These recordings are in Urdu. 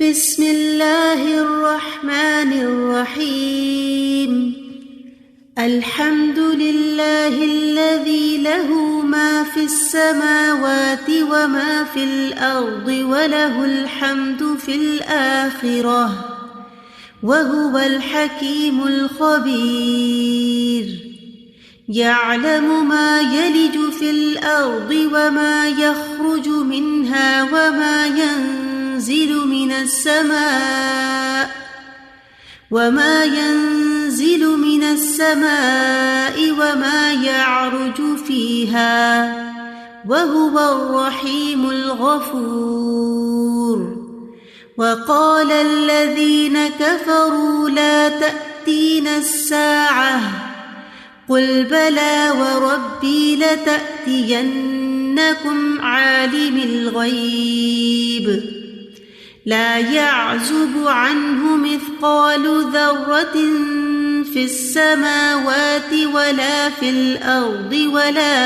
بسم اللہ الرحمن الرحیم الحمد للہ الذی له ما فی السماوات وما فی الارض وله الحمد فی الآخرہ وهو الحکیم الخبیر يعلم ما يلج في الأرض وما يخرج منها وما ينزل من السماء وما يعرج فيها وهو الرحيم الغفور وقال الذين كفروا لا تأتينا الساعة قل بلى وربي لتأتينكم عالم الغيب لا يعزب عنه مثقال ذرة في السماوات ولا في الأرض ولا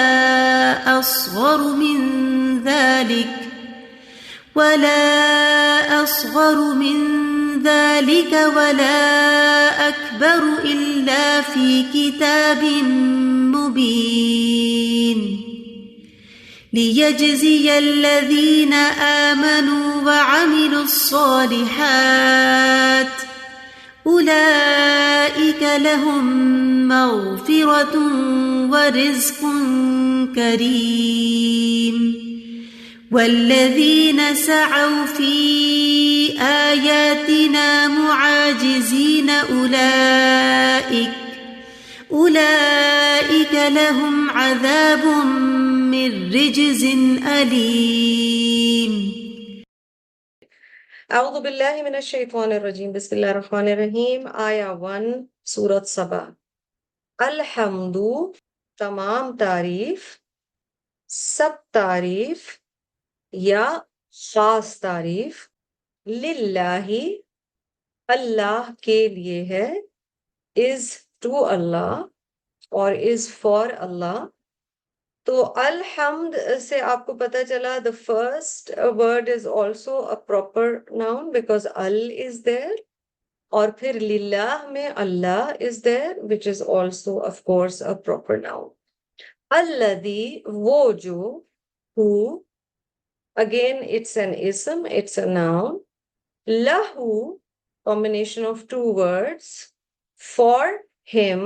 أصغر من ذلك ولا أكبر إلا في كتاب مبين ليجزي الذين آمنوا وعملوا الصالحات أولئك لهم مغفرة ورزق كريم والذين سعوا في آياتنا معاجزين أولئك لهم عذاب من رجز أليم. اعوذ باللہ من الشیطان الرجیم، بسم اللہ الرحمن الرحیم۔ آیا 1 سورۃ سبا۔ الحمد تمام تعریف، سب تعریف یا خاص تعریف، للہ اللہ کے لیے ہے، از ٹو اللہ اور از فار اللہ۔ تو الحمد سے آپ کو پتہ چلا the first word is also a proper noun because al is there، اور پھر للہ میں اللہ is there which is also of course a proper noun۔ الذی وہ جو، who again it's an ism, it's a noun، lahu combination of two words، for him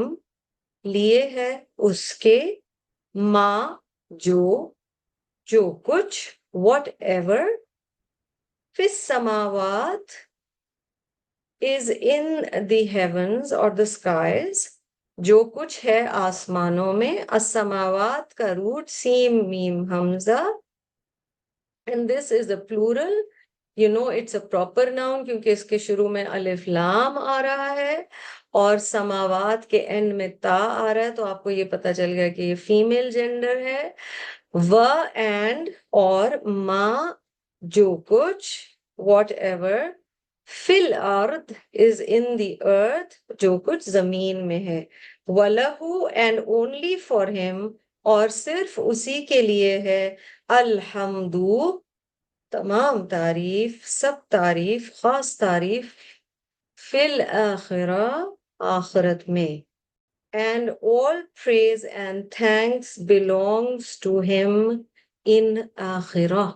لیے ہے اس کے، ما جو کچھ، whatever، فی السماوات is in the heavens or the skies، جو کچھ ہے آسمانوں میں، السماوات کا روٹ سین میم حمزہ، and this is a plural، you know it's a proper noun کیونکہ اس کے شروع میں الف لام آ رہا ہے اور سماوات کے اینڈ میں تا آ رہا ہے، تو آپ کو یہ پتہ چل گیا کہ یہ فیمیل جینڈر ہے۔ و اینڈ اور ما جو کچھ، واٹ ایور، فی الارض از ان دی ارتھ جو کچھ زمین میں ہے، وَلَهُ اینڈ اونلی فار ہم اور صرف اسی کے لیے ہے، الحمد تمام تعریف، سب تعریف، خاص تعریف، فی الآخرہ آخرت میں، and all praise and thanks belongs to him in آخرہ،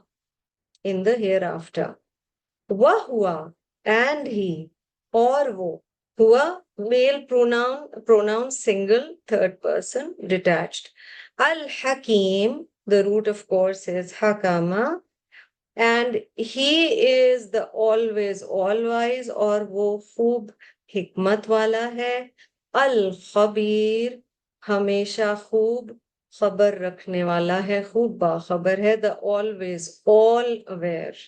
in the hereafter۔ وَهُوَ and he اور وہ، ہوا male pronoun single third person detached۔ الحکیم the root of course is حکامہ، and he is the always all wise اور وہ خوب حکمت والا ہے۔ الخبیر ہمیشہ خوب خبر رکھنے والا ہے، خوب باخبر ہے، the always all aware۔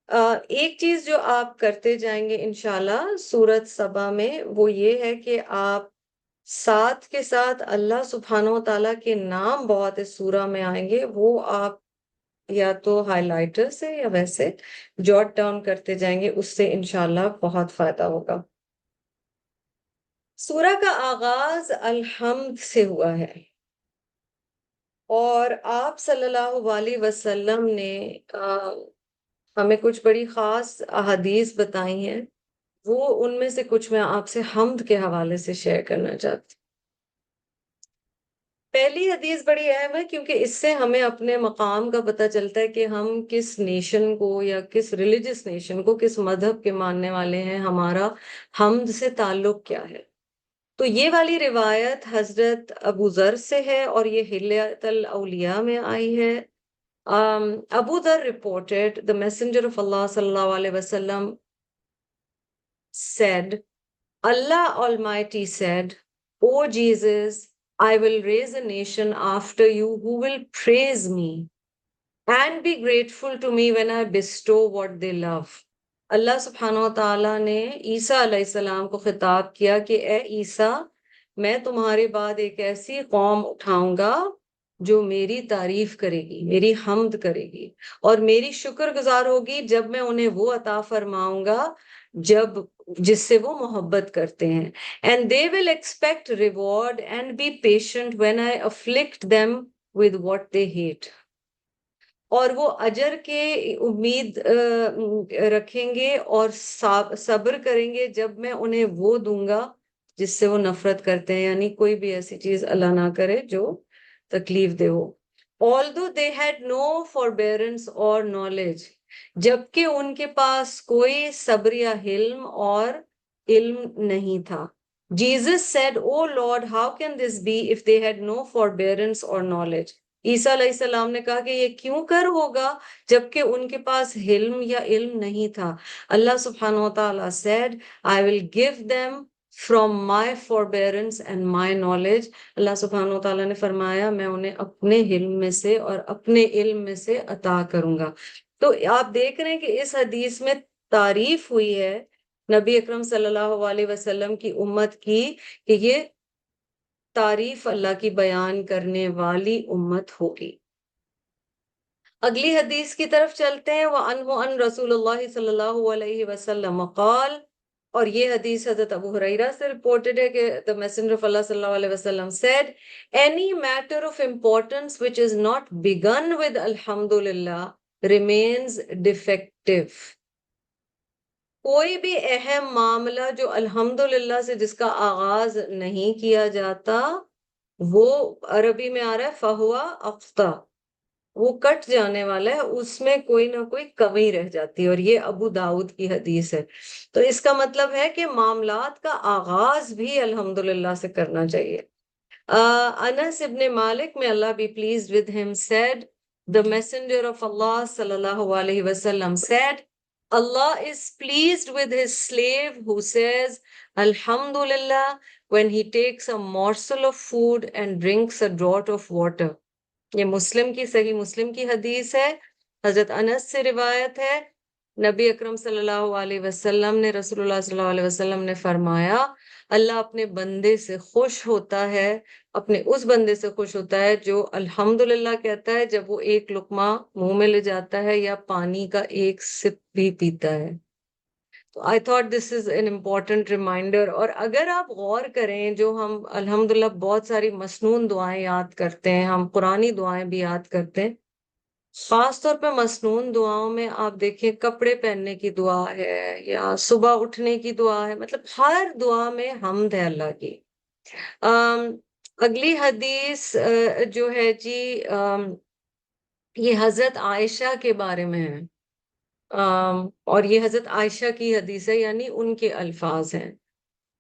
ایک چیز جو آپ کرتے جائیں گے انشاءاللہ سورۃ سبا میں وہ یہ ہے کہ آپ ساتھ کے ساتھ اللہ سبحانہ و تعالیٰ کے نام بہت اس سورہ میں آئیں گے، وہ آپ یا تو ہائی لائٹر سے یا ویسے جوٹ ڈاؤن کرتے جائیں گے، اس سے انشاءاللہ بہت فائدہ ہوگا۔ سورہ کا آغاز الحمد سے ہوا ہے، اور آپ صلی اللہ علیہ وسلم نے ہمیں کچھ بڑی خاص احادیث بتائی ہیں، وہ ان میں سے کچھ میں آپ سے حمد کے حوالے سے شیئر کرنا چاہتی ہوں۔ پہلی حدیث بڑی اہم ہے کیونکہ اس سے ہمیں اپنے مقام کا پتہ چلتا ہے کہ ہم کس نیشن کو یا کس ریلیجس نیشن کو، کس مذہب کے ماننے والے ہیں، ہمارا حمد سے تعلق کیا ہے۔ تو یہ والی روایت حضرت ابو ذر سے ہے اور یہ حلیۃ الاولیاء میں آئی ہے۔ Abu Dharr reported, the Messenger of Allah sallallahu alaihi wasallam said, Allah Almighty said, O Jesus, I will raise a nation after you who will praise me and be grateful to me when I bestow what they love. اللہ سبحانہ و تعالیٰ نے عیسیٰ علیہ السلام کو خطاب کیا کہ اے عیسیٰ، میں تمہارے بعد ایک ایسی قوم اٹھاؤں گا جو میری تعریف کرے گی، میری حمد کرے گی اور میری شکر گزار ہوگی جب میں انہیں وہ عطا فرماؤں گا جس سے وہ محبت کرتے ہیں۔ And they will expect reward and be patient when I afflict them with what they hate. اور وہ اجر کے امید رکھیں گے اور صبر کریں گے جب میں انہیں وہ دوں گا جس سے وہ نفرت کرتے ہیں، یعنی کوئی بھی ایسی چیز اللہ نہ کرے جو تکلیف دہ ہو۔ Although they had no forbearance or knowledge، جبکہ ان کے پاس کوئی صبر یا حلم اور علم نہیں تھا۔ Jesus said, Oh Lord, how can this be if they had no forbearance or knowledge؟ عیسیٰ علیہ السلام نے کہا کہ یہ کیوں کر ہوگا جبکہ ان کے پاس علم یا علم نہیں تھا۔ اللہ سبحانہ و تعالیٰ said, I will give them from my forbearance and my knowledge۔ اللہ سبحانہ و تعالیٰ نے فرمایا میں انہیں اپنے علم میں سے اور اپنے علم میں سے عطا کروں گا۔ تو آپ دیکھ رہے ہیں کہ اس حدیث میں تعریف ہوئی ہے نبی اکرم صلی اللہ علیہ وسلم کی امت کی کہ یہ تعریف اللہ کی بیان کرنے والی امت ہوگی۔ اگلی حدیث کی طرف چلتے ہیں۔ وَعَنْهُ عَنْ رسول اللہ صلی اللہ علیہ وسلم قال، اور یہ حدیث حضرت ابو ہریرہ سے رپورٹڈ ہے کہ the messenger of Allah صلی اللہ علیہ وسلم said, any matter of importance which is not begun with alhamdulillah remains defective۔ کوئی بھی اہم معاملہ جو الحمدللہ سے جس کا آغاز نہیں کیا جاتا وہ عربی میں آ رہا ہے فہوا اخطا، وہ کٹ جانے والا ہے، اس میں کوئی نہ کوئی کمی رہ جاتی ہے، اور یہ ابو داؤد کی حدیث ہے۔ تو اس کا مطلب ہے کہ معاملات کا آغاز بھی الحمدللہ سے کرنا چاہیے۔ انس ابن مالک میں اللہ be pleased with him said, the messenger of Allah صلی اللہ علیہ وسلم said, Allah is pleased with his slave who says Alhamdulillah when he takes a morsel of food and drinks a draught of water۔ یہ مسلم کی صحیح مسلم کی حدیث ہے، حضرت انس سے روایت ہے۔ نبی اکرم صلی اللہ علیہ وسلم نے، رسول اللہ صلی اللہ علیہ وسلم نے فرمایا اللہ اپنے بندے سے خوش ہوتا ہے، اپنے اس بندے سے خوش ہوتا ہے جو الحمدللہ کہتا ہے جب وہ ایک لقمہ منہ میں لے جاتا ہے یا پانی کا ایک سپ بھی پیتا ہے۔ تو I thought this is an important reminder۔ اور اگر آپ غور کریں جو ہم الحمدللہ بہت ساری مسنون دعائیں یاد کرتے ہیں، ہم قرآنی دعائیں بھی یاد کرتے ہیں، خاص طور پہ مسنون دعاؤں میں آپ دیکھیں کپڑے پہننے کی دعا ہے یا صبح اٹھنے کی دعا ہے، مطلب ہر دعا میں حمد ہے اللہ کی۔ اگلی حدیث جو ہے جی یہ حضرت عائشہ کے بارے میں ہے، اور یہ حضرت عائشہ کی حدیث ہے، یعنی ان کے الفاظ ہیں۔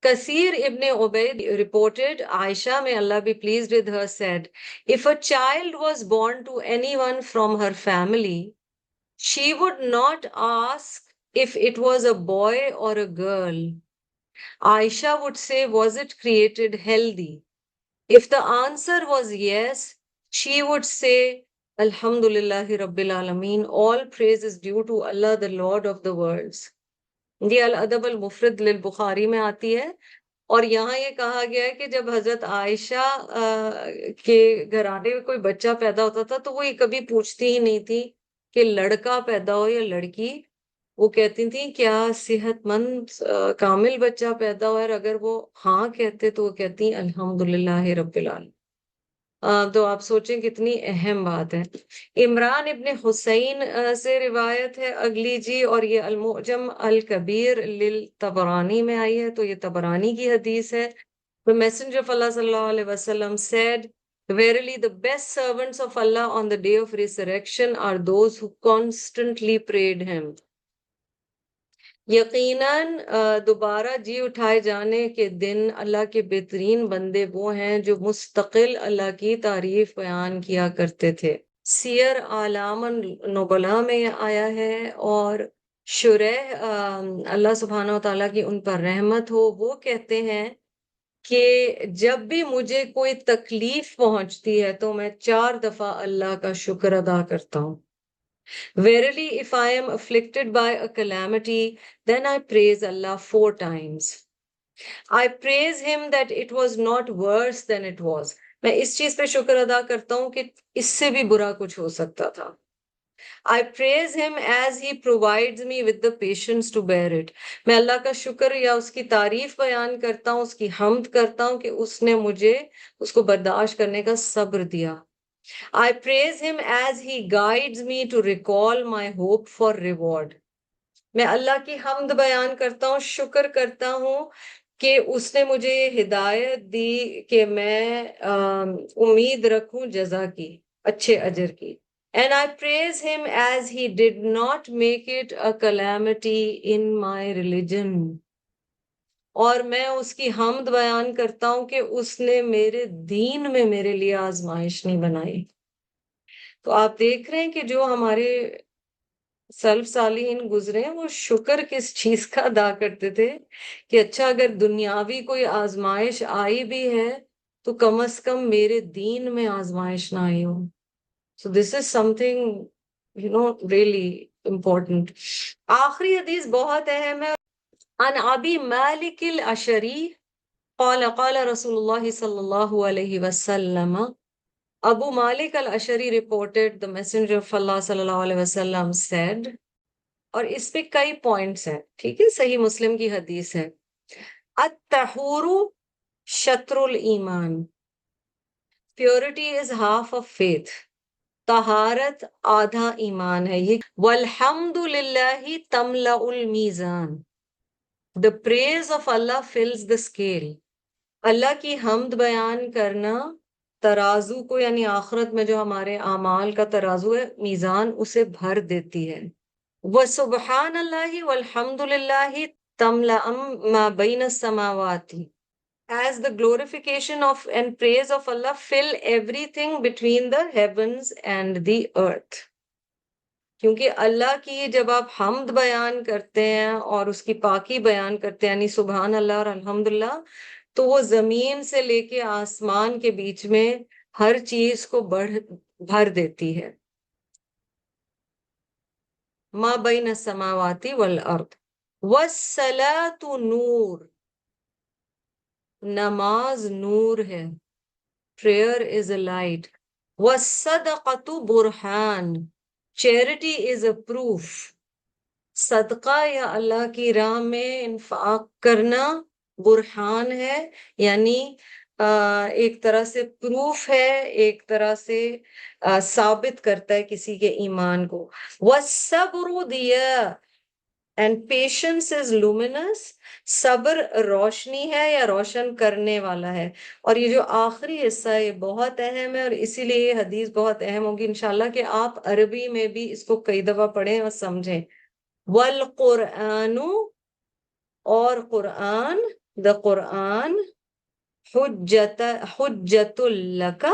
Kasir ibn Ubayd reported, Aisha, may Allah be pleased with her, said, if a child was born to anyone from her family, she would not ask if it was a boy or a girl. Aisha would say, was it created healthy? If the answer was yes, she would say, Alhamdulillahi Rabbil Alameen, all praise is due to Allah, the Lord of the worlds۔ یہ الادب المفرد للبخاری میں آتی ہے، اور یہاں یہ کہا گیا ہے کہ جب حضرت عائشہ کے گھرانے میں کوئی بچہ پیدا ہوتا تھا تو وہ یہ کبھی پوچھتی ہی نہیں تھی کہ لڑکا پیدا ہو یا لڑکی، وہ کہتی تھیں کیا صحت مند کامل بچہ پیدا ہو، اور اگر وہ ہاں کہتے تو وہ کہتی الحمدللہ رب العالمین۔ تو آپ سوچیں کتنی اہم بات ہے. عمران ابن حسین سے روایت ہے اگلی جی، اور یہ المعجم الکبیر للطبرانی میں آئی ہے، تو یہ طبرانی کی حدیث ہے. The Messenger of Allah sallallahu alaihi wasallam said, "Verily, the best servants of Allah on the day of resurrection are those who constantly prayed Him." یقیناً دوبارہ جی اٹھائے جانے کے دن اللہ کے بہترین بندے وہ ہیں جو مستقل اللہ کی تعریف بیان کیا کرتے تھے. سیر اعلام النبلاء میں یہ آیا ہے. اور شریح اللہ سبحانہ و تعالیٰ کی ان پر رحمت ہو، وہ کہتے ہیں کہ جب بھی مجھے کوئی تکلیف پہنچتی ہے تو میں 4 دفعہ اللہ کا شکر ادا کرتا ہوں. Verily, if I am afflicted by a calamity, then I praise Allah 4 times. I praise Him that it was not worse than it was. میں اس چیز پہ شکر ادا کرتا ہوں کہ اس سے بھی برا کچھ ہو سکتا تھا. I praise Him as He provides me with the patience to bear it. میں اللہ کا شکر یا اس کی تعریف بیان کرتا ہوں، اس کی حمد کرتا ہوں کہ اس نے مجھے اس کو برداشت کرنے کا صبر دیا. I praise Him as He guides me to recall my hope for reward. میں اللہ کی حمد بیان کرتا ہوں، شکر کرتا ہوں کہ اس نے مجھے ہدایت دی کہ میں امید رکھوں جزا کی، اچھے اجر کی. And I praise Him as He did not make it a calamity in my religion. اور میں اس کی حمد بیان کرتا ہوں کہ اس نے میرے دین میں میرے لیے آزمائش نہیں بنائی. تو آپ دیکھ رہے ہیں کہ جو ہمارے سلف صالحین گزرے ہیں وہ شکر کس چیز کا ادا کرتے تھے کہ اچھا اگر دنیاوی کوئی آزمائش آئی بھی ہے تو کم از کم میرے دین میں آزمائش نہ آئی ہو. So this is something, really important. آخری حدیث بہت اہم ہے. عن ابی مالک الاشعری قال قال رسول اللہ صلی اللہ علیہ وسلم. Abu Malik al-Ashari reported the Messenger of Allah sallallahu alaihi wasallam said, اور اس پہ کئی پوائنٹس ہیں، ٹھیک ہے، صحیح مسلم کی حدیث ہے. الطہور شطر الایمان. Purity is half of faith. طہارت آدھا ایمان ہے. یہ والحمد للہ تملأ المیزان. The praise of Allah fills the scale. اللہ کی حمد بیان کرنا ترازو کو، یعنی آخرت میں جو ہمارے اعمال کا ترازو ہے، میزان اسے بھر دیتی ہے. وَسُبْحَانَ اللَّهِ وَالْحَمْدُ لِلَّهِ تَمْلَأَ مَا بَيْنَ السَّمَاوَاتِ. As the glorification of and praise of Allah fill everything between the heavens and the earth. کیونکہ اللہ کی جب آپ حمد بیان کرتے ہیں اور اس کی پاکی بیان کرتے ہیں، یعنی سبحان اللہ اور الحمدللہ، تو وہ زمین سے لے کے آسمان کے بیچ میں ہر چیز کو بھر دیتی ہے. ما بین السماوات والارض. والصلاۃ نور. نماز نور ہے. Prayer is a light. والصدقۃ Burhan. Charity is a proof. صدقہ یا اللہ کی راہ میں انفاق کرنا برہان ہے، یعنی ایک طرح سے پروف ہے، ایک طرح سے ثابت کرتا ہے کسی کے ایمان کو. وَالصَّبْرُ ضِيَاءٌ. And patience is luminous. صبر روشنی ہے یا روشن کرنے والا ہے. اور یہ جو آخری حصہ ہے یہ بہت اہم ہے، اور اسی لیے یہ حدیث بہت اہم ہوگی انشاءاللہ کہ آپ عربی میں بھی اس کو کئی دفعہ پڑھیں اور سمجھیں. والقرآن. اور قرآن. the قرآن حجت لک.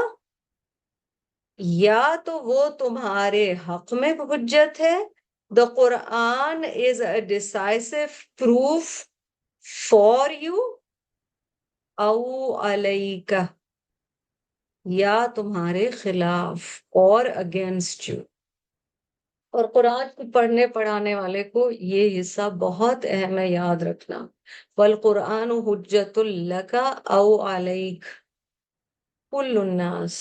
یا تو وہ تمہارے حق میں حجت ہے. the Quran is a decisive proof for you. او علیک. یا تمہارے خلاف اور against you. اور قرآن کو پڑھنے پڑھانے والے کو یہ حصہ بہت اہم ہے یاد رکھنا. والقرآن حجت لک او علیک کل الناس.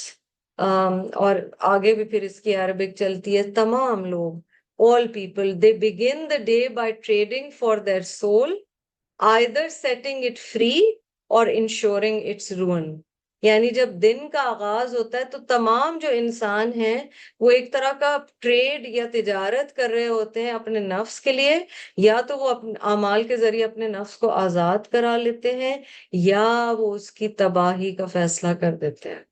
اور آگے بھی پھر اس کی عربک چلتی ہے. تمام لوگ، all people, they begin the day by trading for their soul, either setting it free or ensuring its ruin. یعنی جب دن کا آغاز ہوتا ہے تو تمام جو انسان ہیں وہ ایک طرح کا ٹریڈ یا تجارت کر رہے ہوتے ہیں اپنے نفس کے لیے، یا تو وہ اپنے اعمال کے ذریعے اپنے نفس کو آزاد کرا لیتے ہیں یا وہ اس کی تباہی کا فیصلہ کر دیتے ہیں۔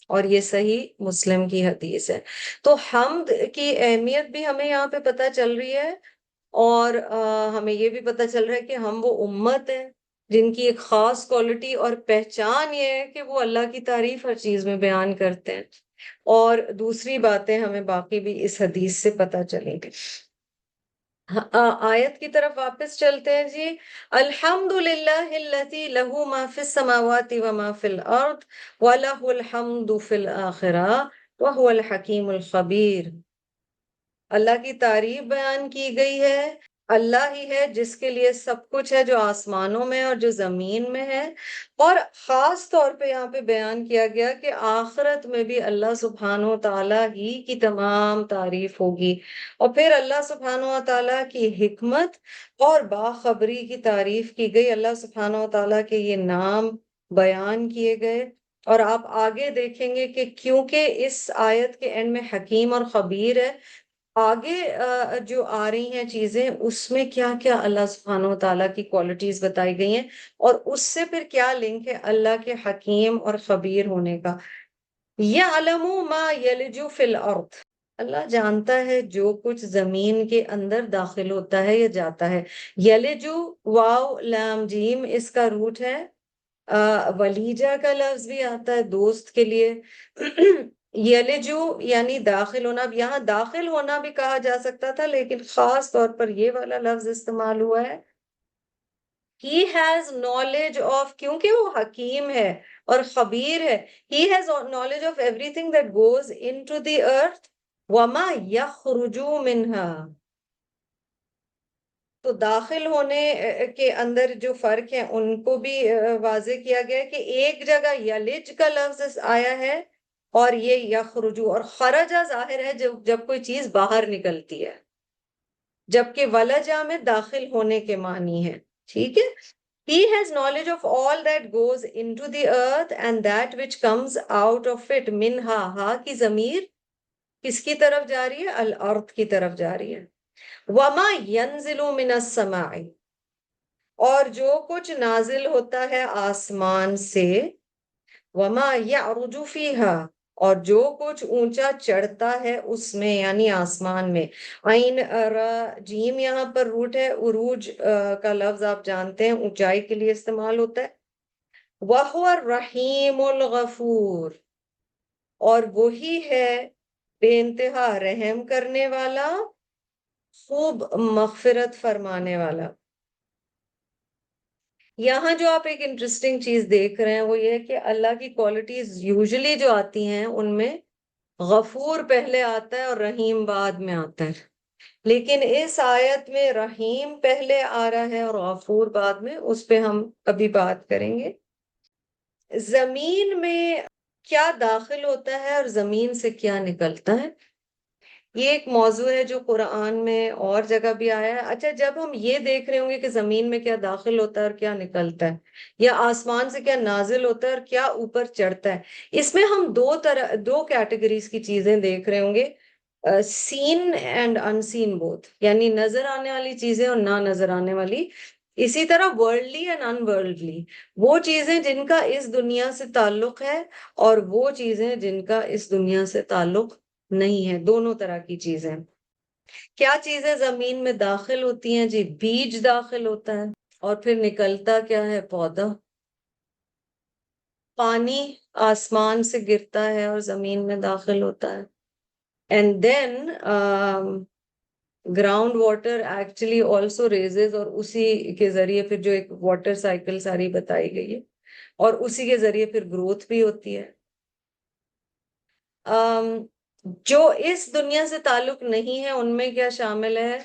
اور یہ صحیح مسلم کی حدیث ہے۔ تو حمد کی اہمیت بھی ہمیں یہاں پہ پتہ چل رہی ہے، اور ہمیں یہ بھی پتہ چل رہا ہے کہ ہم وہ امت ہیں جن کی ایک خاص کوالٹی اور پہچان یہ ہے کہ وہ اللہ کی تعریف ہر چیز میں بیان کرتے ہیں، اور دوسری باتیں ہمیں باقی بھی اس حدیث سے پتہ چلیں گی۔ آیت کی طرف واپس چلتے ہیں جی۔ الحمد للہ الذی لہ ما فی السماوات و ما فی الارض ولہ الحمد فی الآخرہ وہو الحکیم الخبیر۔ اللہ کی تعریف بیان کی گئی ہے، اللہ ہی ہے جس کے لیے سب کچھ ہے جو آسمانوں میں اور جو زمین میں ہے، اور خاص طور پہ یہاں پہ بیان کیا گیا کہ آخرت میں بھی اللہ سبحانہ و تعالیٰ ہی کی تمام تعریف ہوگی، اور پھر اللہ سبحانہ و تعالیٰ کی حکمت اور باخبری کی تعریف کی گئی، اللہ سبحانہ و تعالیٰ کے یہ نام بیان کیے گئے۔ اور آپ آگے دیکھیں گے کہ کیونکہ اس آیت کے اینڈ میں حکیم اور خبیر ہے، آگے جو آ رہی ہیں چیزیں اس میں کیا کیا اللہ سبحانہ و تعالیٰ کی کوالٹیز بتائی گئی ہیں، اور اس سے پھر کیا لنک ہے اللہ کے حکیم اور خبیر ہونے کا۔ یعلم ما یلج فی الارض، اللہ جانتا ہے جو کچھ زمین کے اندر داخل ہوتا ہے یا جاتا ہے۔ یلج، واو لام جیم، اس کا روٹ ہے، ولیجہ کا لفظ بھی آتا ہے دوست کے لیے۔ یلجو یعنی داخل ہونا، اب یہاں داخل ہونا بھی کہا جا سکتا تھا لیکن خاص طور پر یہ والا لفظ استعمال ہوا ہے۔ He has knowledge of، کیونکہ وہ حکیم ہے اور خبیر ہے، He has knowledge of everything that goes into the earth وَمَا يَخْرُجُ مِنْهَا۔ تو داخل ہونے کے اندر جو فرق ہے ان کو بھی واضح کیا گیا کہ ایک جگہ یلج کا لفظ آیا ہے اور یہ یخرجو، اور خرجہ ظاہر ہے جب کوئی چیز باہر نکلتی ہے، جبکہ ولجہ میں داخل ہونے کے معنی ہے، ٹھیک ہے۔ He has knowledge of all that goes into the earth and that which comes out of it، منہا، ہا کی ضمیر کس کی طرف جا رہی ہے؟ الارض کی طرف جا رہی ہے۔ وَمَا يَنزِلُ مِنَ السَّمَاءِ، اور جو کچھ نازل ہوتا ہے آسمان سے، وَمَا يَعْرُجُ فِيهَا، اور جو کچھ اونچا چڑھتا ہے اس میں یعنی آسمان میں۔ عین را جیم یہاں پر روٹ ہے، عروج کا لفظ آپ جانتے ہیں اونچائی کے لیے استعمال ہوتا ہے۔ وَهُوَ الرَّحِيمُ الْغَفُورُ، اور وہی ہے بے انتہا رحم کرنے والا، خوب مغفرت فرمانے والا۔ یہاں جو آپ ایک انٹرسٹنگ چیز دیکھ رہے ہیں وہ یہ ہے کہ اللہ کی کوالٹیز یوزلی جو آتی ہیں ان میں غفور پہلے آتا ہے اور رحیم بعد میں آتا ہے، لیکن اس آیت میں رحیم پہلے آ رہا ہے اور غفور بعد میں، اس پہ ہم ابھی بات کریں گے۔ زمین میں کیا داخل ہوتا ہے اور زمین سے کیا نکلتا ہے، یہ ایک موضوع ہے جو قرآن میں اور جگہ بھی آیا ہے۔ اچھا، جب ہم یہ دیکھ رہے ہوں گے کہ زمین میں کیا داخل ہوتا ہے اور کیا نکلتا ہے، یا آسمان سے کیا نازل ہوتا ہے اور کیا اوپر چڑھتا ہے، اس میں ہم دو کیٹیگریز کی چیزیں دیکھ رہے ہوں گے، سین اینڈ ان سین بوتھ، یعنی نظر آنے والی چیزیں اور نہ نظر آنے والی۔ اسی طرح ورلڈلی اینڈ ان ورلڈلی، وہ چیزیں جن کا اس دنیا سے تعلق ہے اور وہ چیزیں جن کا اس دنیا سے تعلق نہیں ہے، دونوں طرح کی چیزیں۔ کیا چیزیں زمین میں داخل ہوتی ہیں جی؟ بیج داخل ہوتا ہے، اور پھر نکلتا کیا ہے؟ پودا۔ پانی آسمان سے گرتا ہے اور زمین میں داخل ہوتا ہے، and then ground water actually also rises, اور اسی کے ذریعے پھر جو ایک واٹر سائیکل ساری بتائی گئی ہے، اور اسی کے ذریعے پھر گروتھ بھی ہوتی ہے۔ جو اس دنیا سے تعلق نہیں ہے ان میں کیا شامل ہے؟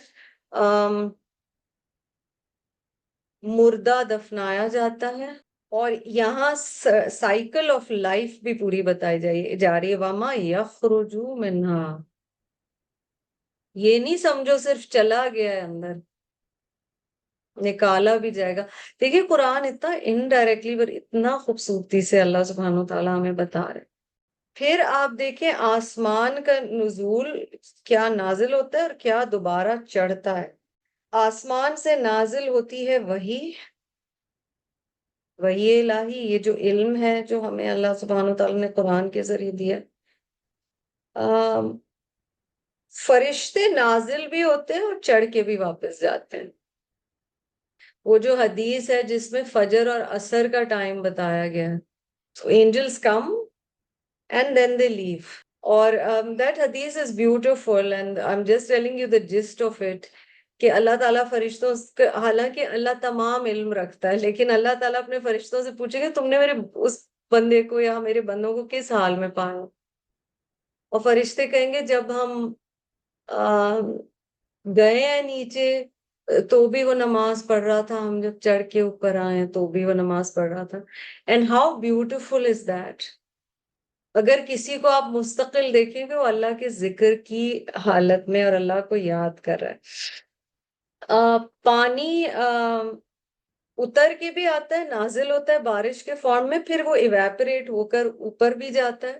مردہ دفنایا جاتا ہے، اور یہاں سائیکل آف لائف بھی پوری بتائی جا رہی ہے۔ وَمَا يَخْرُجُ مِنْهَا، یہ نہیں سمجھو صرف چلا گیا ہے اندر، نکالا بھی جائے گا. دیکھیے قرآن اتنا انڈائریکٹلی پر اتنا خوبصورتی سے اللہ سبحانہ و تعالیٰ ہمیں بتا رہے. پھر آپ دیکھیں آسمان کا نزول کیا نازل ہوتا ہے اور کیا دوبارہ چڑھتا ہے. آسمان سے نازل ہوتی ہے وحی الہی، یہ جو علم ہے جو ہمیں اللہ سبحانہ و تعالیٰ نے قرآن کے ذریعے دیا. فرشتے نازل بھی ہوتے ہیں اور چڑھ کے بھی واپس جاتے ہیں. وہ جو حدیث ہے جس میں فجر اور عصر کا ٹائم بتایا گیا ہے. So angels come and then they leave. اور that hadith is beautiful and I'm just telling you the gist of it کہ اللہ تعالیٰ فرشتوں حالانکہ اللہ تمام علم رکھتا ہے لیکن اللہ تعالیٰ اپنے فرشتوں سے پوچھے کہ تم نے میرے اس بندے کو یا میرے بندوں کو کس حال میں پایا. اور فرشتے کہیں گے جب ہم گئے ہیں نیچے تو بھی وہ نماز پڑھ رہا تھا, ہم جب چڑھ کے اوپر آئے تو بھی وہ نماز پڑھ رہا تھا. And how beautiful is that. اگر کسی کو آپ مستقل دیکھیں گے وہ اللہ کے ذکر کی حالت میں اور اللہ کو یاد کر رہا ہے. پانی اتر کے بھی آتا ہے, نازل ہوتا ہے بارش کے فارم میں, پھر وہ ایویپریٹ ہو کر اوپر بھی جاتا ہے.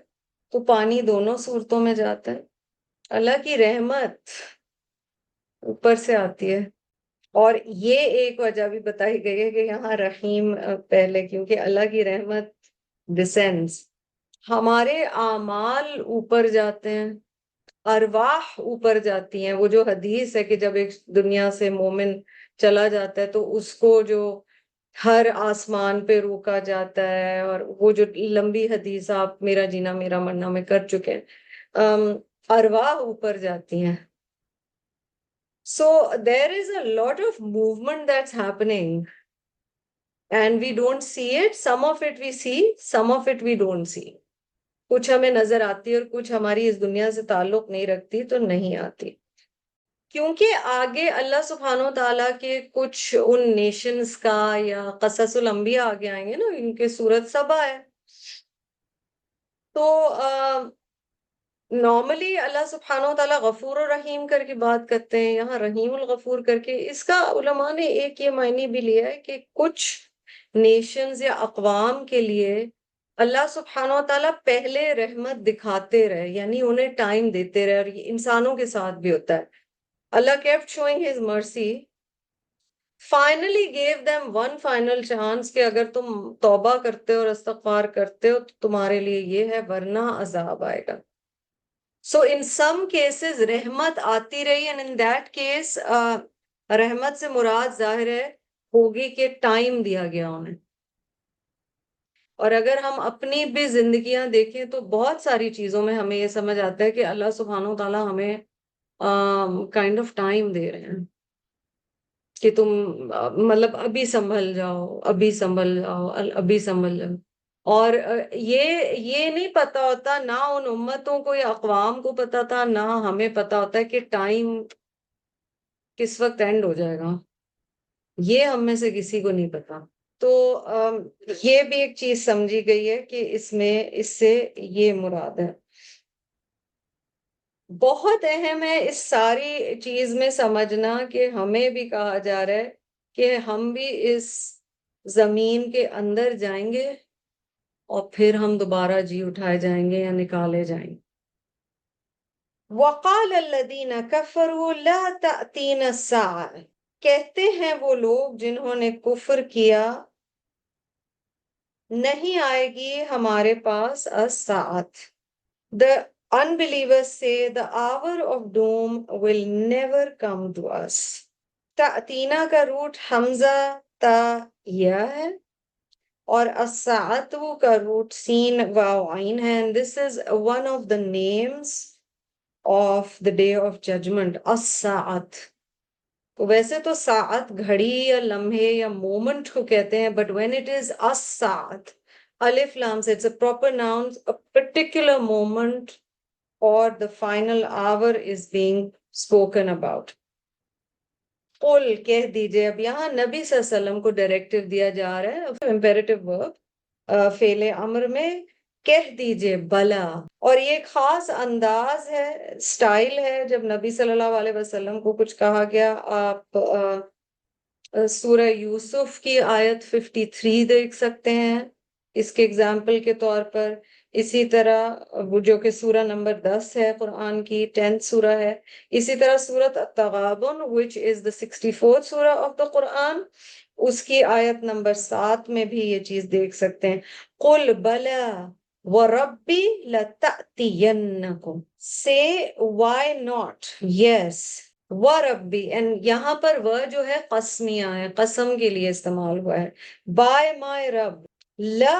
تو پانی دونوں صورتوں میں جاتا ہے. اللہ کی رحمت اوپر سے آتی ہے. اور یہ ایک وجہ بھی بتائی گئی ہے کہ یہاں رحیم پہلے, کیونکہ اللہ کی رحمت ڈسینڈز. ہمارے اعمال اوپر جاتے ہیں, ارواح اوپر جاتی ہیں. وہ جو حدیث ہے کہ جب ایک دنیا سے مومن چلا جاتا ہے تو اس کو جو ہر آسمان پہ روکا جاتا ہے, اور وہ جو لمبی حدیث آپ میرا جینا میرا مرنا میں کر چکے ہیں, ارواح اوپر جاتی ہیں. So there is a lot of movement that's happening and we don't see it. Some of it we see, some of it we don't see. کچھ ہمیں نظر آتی ہے اور کچھ ہماری اس دنیا سے تعلق نہیں رکھتی تو نہیں آتی. کیونکہ آگے اللہ سبحانہ و تعالیٰ کے کچھ ان نیشنز کا یا قصص الانبیاء آگے آئیں گے نا, ان کے سورت سبا ہے. تو نارملی اللہ سبحانہ و تعالیٰ غفور و رحیم کر کے بات کرتے ہیں, یہاں رحیم الغفور کر کے. اس کا علماء نے ایک یہ معنی بھی لیا ہے کہ کچھ نیشنز یا اقوام کے لیے اللہ سبحانہ و تعالیٰ پہلے رحمت دکھاتے رہے, یعنی انہیں ٹائم دیتے رہے. اور یہ انسانوں کے ساتھ بھی ہوتا ہے. اللہ kept showing his mercy, finally gave them one final chance کہ اگر تم توبہ کرتے ہو اور استغفار کرتے ہو تو تمہارے لیے یہ ہے, ورنہ عذاب آئے گا. So in some cases رحمت آتی رہی, and in that case رحمت سے مراد ظاہر ہے ہوگی کہ ٹائم دیا گیا انہیں. اور اگر ہم اپنی بھی زندگیاں دیکھیں تو بہت ساری چیزوں میں ہمیں یہ سمجھ آتا ہے کہ اللہ سبحانہ و تعالیٰ ہمیں کائنڈ آف ٹائم دے رہے ہیں کہ تم مطلب ابھی سنبھل جاؤ, ابھی سنبھل جاؤ, ابھی سنبھل جاؤ. اور یہ نہیں پتا ہوتا, نہ ان امتوں کو یا اقوام کو پتا تھا, نہ ہمیں پتا ہوتا ہے کہ ٹائم کس وقت اینڈ ہو جائے گا. یہ ہم میں سے کسی کو نہیں پتا. تو یہ بھی ایک چیز سمجھی گئی ہے کہ اس سے یہ مراد ہے. بہت اہم ہے اس ساری چیز میں سمجھنا کہ ہمیں بھی کہا جا رہا ہے کہ ہم بھی اس زمین کے اندر جائیں گے اور پھر ہم دوبارہ جی اٹھائے جائیں گے یا نکالے جائیں گے. وَقَالَ الَّذِينَ كَفَرُوا لَا تَأْتِينَ السَّاعَةُ, کہتے ہیں وہ لوگ جنہوں نے کفر کیا, نہیں آئے گی ہمارے پاس الساعت. The unbelievers say the hour of doom will never come to us. تأتینا کا روٹ حمزہ تا یا ہے اور الساعت کا روٹ سین واو عین ہے. And this is one of the names of the day of judgment, الساعت. تو ویسے تو ساعت گھڑی یا لمحے یا مومنٹ کو کہتے ہیں, but when it is الساعت الف لام سے, it's a proper noun, a particular moment or the final hour is being spoken about. قل کہہ دیجئے. اب یہاں نبی صلی اللہ علیہ وسلم کو ڈائریکٹیو دیا جا رہا ہے, امپیریٹیو ورب فعل امر میں, کہہ دیجئے بلا. اور یہ ایک خاص انداز ہے, سٹائل ہے, جب نبی صلی اللہ علیہ وسلم کو کچھ کہا گیا آپ سورہ یوسف کی آیت 53 دیکھ سکتے ہیں اس کے ایگزامپل کے طور پر. اسی طرح وہ جو کہ سورہ نمبر 10 ہے قرآن کی 10th سورہ ہے. اسی طرح سورۃ التغابن which is the 64th سورہ of the قرآن، اس کی آیت نمبر 7 میں بھی یہ چیز دیکھ سکتے ہیں. قُلْ بَلَا وَرَبِّي لَتَأْتِيَنَّكُمْ. Say why not? Yes. وَرَبِّي. And یہاں پر وہ جو ہے قسمیہ ہے، قسم کے لیے استعمال ہوا ہے. by my رب. لا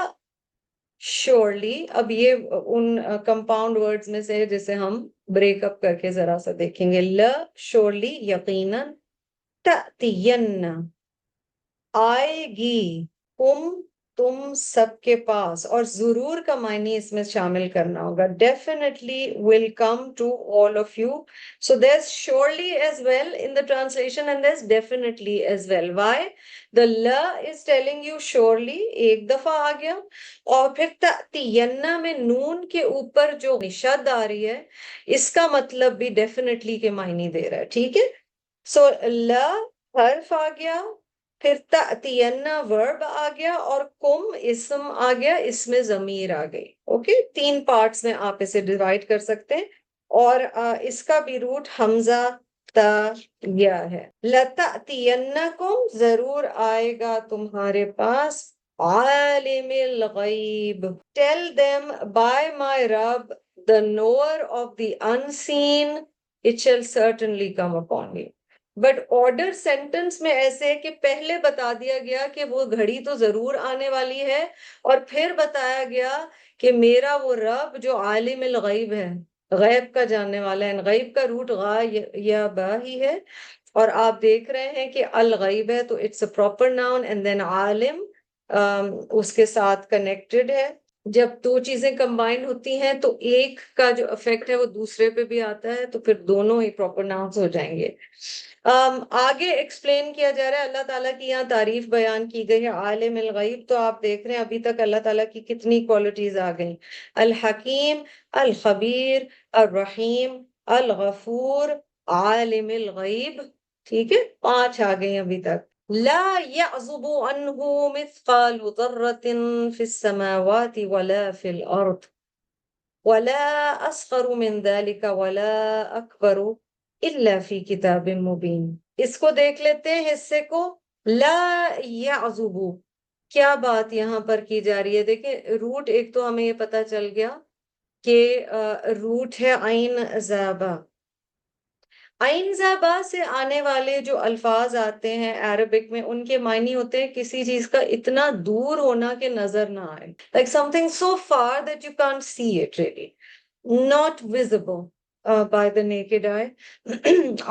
surely. اب یہ ان کمپاؤنڈ ورڈز میں سے جسے ہم بریک اپ کر کے ذرا سا دیکھیں گے. لا surely یقیناً. تأتین آئے گی. تم سب کے پاس. اور ضرور کا معنی اس میں شامل کرنا ہوگا. definitely will come to all of you. So there's surely as well in the translation and there's definitely as well. Why? The la is telling you surely ایک دفعہ آ گیا، اور پھر تأتینہ میں نون کے اوپر جو نشد آ رہی ہے اس کا مطلب بھی definitely کے معنی دے رہا ہے. ٹھیک ہے. So لا حرف آ گیا، پھر تأتینہ ورب آ گیا، اور کم اسم آ گیا، اس میں ضمیر آ گئی. اوکے، 3 پارٹس میں آپ اسے ڈیوائڈ کر سکتے ہیں، اور اس کا بھی روٹ حمزہ تا یا ہے. لَتَأْتِيَنَّكُمْ ضرور آئے گا تمہارے پاس. عالم الغیب. Tell them by my Rabb, the knower of the unseen, it shall certainly come upon you. But order sentence میں ایسے کہ پہلے بتا دیا گیا کہ وہ گھڑی تو ضرور آنے والی ہے، اور پھر بتایا گیا کہ میرا وہ رب جو عالم الغیب ہے، غیب کا جاننے والا ہے. غیب کا روٹ غا یا با ہی ہے، اور آپ دیکھ رہے ہیں کہ الغیب ہے تو it's a proper noun, and then عالم اس کے ساتھ کنیکٹڈ ہے. جب 2 چیزیں کمبائن ہوتی ہیں تو ایک کا جو افیکٹ ہے وہ دوسرے پہ بھی آتا ہے، تو پھر دونوں ہی پراپر ناؤنز ہو جائیں گے. آگے ایکسپلین کیا جا رہا ہے، اللہ تعالیٰ کی یہاں تعریف بیان کی گئی ہے عالم الغیب. تو آپ دیکھ رہے ہیں ابھی تک اللہ تعالیٰ کی کتنی کوالٹیز آ گئیں. الحکیم، الخبیر، الرحیم، الغفور، عالم الغیب. ٹھیک ہے، 5 آ گئی ابھی تک. لا يعزب عنه مثقال ذرة في السماوات ولا في الأرض ولا أصغر من ذلك ولا أكبر إلا في كتاب مبين. اس کو دیکھ لیتے ہیں حصے کو. لا يعزب، کیا بات یہاں پر کی جا رہی ہے؟ دیکھیں روٹ ایک تو ہمیں یہ پتا چل گیا کہ روٹ ہے عین زابا. عین زابا سے آنے والے جو الفاظ آتے ہیں عربک میں، ان کے معنی ہوتے ہیں کسی چیز کا اتنا دور ہونا کہ نظر نہ آئے. like something so far that you can't see it really, not visible by the naked eye.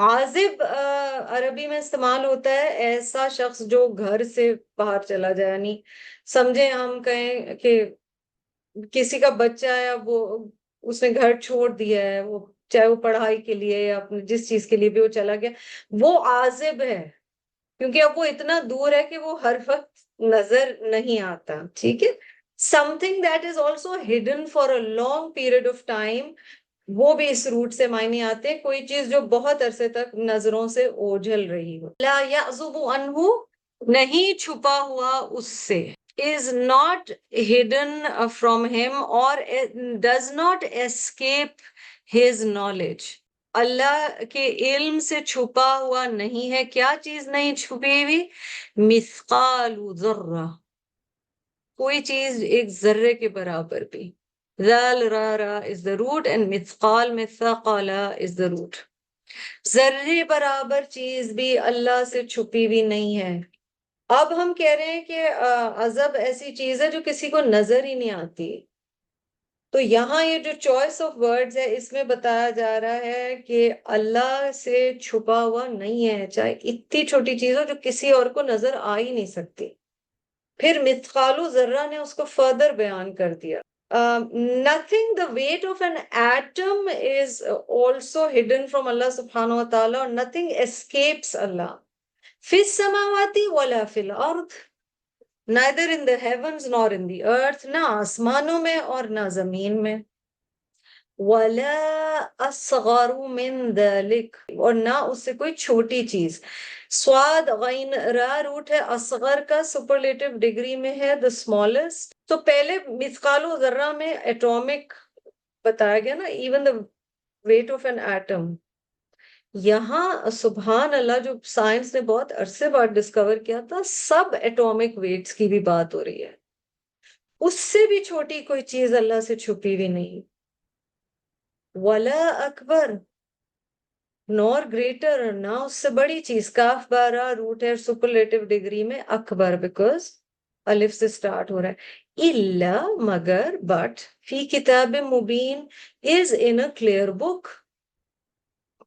عازب عربی میں استعمال ہوتا ہے ایسا شخص جو گھر سے باہر چلا جائے. یعنی سمجھیں ہم کہیں کہ کسی کا بچہ ہے، وہ اس نے گھر چھوڑ دیا ہے، وہ چاہے وہ پڑھائی کے لیے یا اپنے جس چیز کے لیے بھی وہ چلا گیا، وہ عازب ہے، کیونکہ اب وہ اتنا دور ہے کہ وہ ہر وقت نظر نہیں آتا. ٹھیک ہے. something that is also hidden for a long period of time، وہ بھی اس روٹ سے معنی آتے ہیں کوئی چیز جو بہت عرصے تک نظروں سے اوجھل رہی ہو. لا یعزب عنہ، نہیں چھپا ہوا اس سے. is not hidden from him or does not escape his knowledge. اللہ کے علم سے چھپا ہوا نہیں ہے. کیا چیز نہیں چھپی ہوئی؟ مثقال ذرہ، کوئی چیز ایک ذرے کے برابر بھی. ذال را را is the root and مثقال میں ثقلا is the root. ذرے برابر چیز بھی اللہ سے چھپی ہوئی نہیں ہے. اب ہم کہہ رہے ہیں کہ عذب ایسی چیز ہے جو کسی کو نظر ہی نہیں آتی. تو یہاں یہ جو چوائس آف ورڈز ہے اس میں بتایا جا رہا ہے کہ اللہ سے چھپا ہوا نہیں ہے، چاہے اتنی چھوٹی چیز ہو جو کسی اور کو نظر آ ہی نہیں سکتی. پھر مثقال ذرہ نے اس کو فردر بیان کر دیا. nothing the weight of an atom is also hidden from Allah subhanahu wa ta'ala, or nothing escapes Allah. فِي السَّمَاوَاتِ وَلَا فِي الْأَرْضِ، neither in the heavens nor in the earth، نہ آسمانوں میں اور نہ زمین میں. وَلَا أَصْغَرُ مِن ذَلِكَ، اور نہ اس سے کوئی چھوٹی چیز. سواد غین را روٹ ہے اصغر کا، سپرلیٹو ڈگری میں ہے the smallest. تو پہلے مثقال ذرہ میں ایٹامک بتایا گیا نا، even the weight of an atom. یہاں سبحان اللہ جو سائنس نے بہت عرصے بعد ڈسکور کیا تھا، سب ایٹامک ویٹس کی بھی بات ہو رہی ہے. اس سے بھی چھوٹی کوئی چیز اللہ سے چھپی ہوئی نہیں. ولا اکبر، نور گریٹر، نہ اس سے بڑی چیز. کاف بارہ روٹ ہے سپرلیٹو ڈگری میں اکبر، بیکاز الف سے سٹارٹ ہو رہا ہے. الا مگر، بٹ، فی کتاب مبین از ان اے کلیئر بک.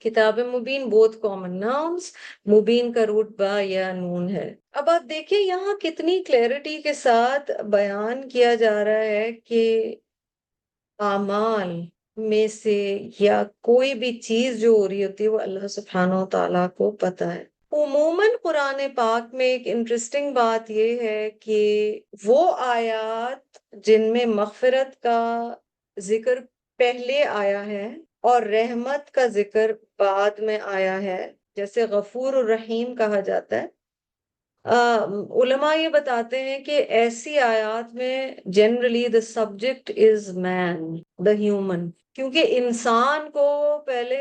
کتاب مبین بہت کامن ناؤنس، مبین کا روٹ با یا نون ہے. اب آپ دیکھیں یہاں کتنی کلیئرٹی کے ساتھ بیان کیا جا رہا ہے کہ اعمال میں سے یا کوئی بھی چیز جو ہو رہی ہوتی ہے وہ اللہ سبحانہ و تعالیٰ کو پتہ ہے. عموماً قرآن پاک میں ایک انٹرسٹنگ بات یہ ہے کہ وہ آیات جن میں مغفرت کا ذکر پہلے آیا ہے اور رحمت کا ذکر بعد میں آیا ہے، جیسے غفور الرحیم کہا جاتا ہے. علماء یہ بتاتے ہیں کہ ایسی آیات میں generally the subject is man, the human. کیونکہ انسان کو پہلے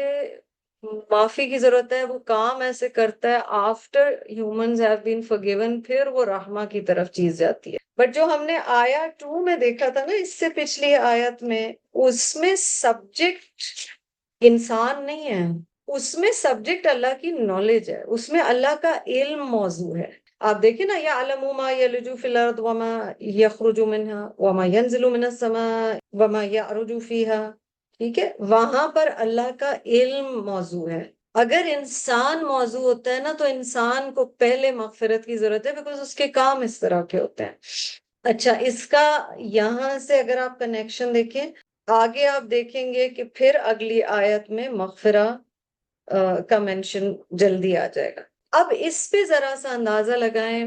معافی کی ضرورت ہے، وہ کام ایسے کرتا ہے after humans have been forgiven، پھر وہ رحمہ کی طرف چیز جاتی ہے. بٹ جو ہم نے آیا 2 میں دیکھا تھا نا، اس سے پچھلی آیت میں، اس میں سبجیکٹ انسان نہیں ہے، اس میں سبجیکٹ اللہ کی نالج ہے، اس میں اللہ کا علم موضوع ہے. آپ دیکھیں نا، یعلم ما یلج فی الارض وما یخرج منها وما ینزل من السماء وما یعرج فیها. ٹھیک ہے، وہاں پر اللہ کا علم موضوع ہے. اگر انسان موضوع ہوتا ہے نا تو انسان کو پہلے مغفرت کی ضرورت ہے، بیکاز اس کے کام اس طرح کے ہوتے ہیں. اچھا، اس کا یہاں سے اگر آپ کنیکشن دیکھیں، آگے آپ دیکھیں گے کہ پھر اگلی آیت میں مغفرہ کا مینشن جلدی آ جائے گا. اب اس پہ ذرا سا اندازہ لگائیں،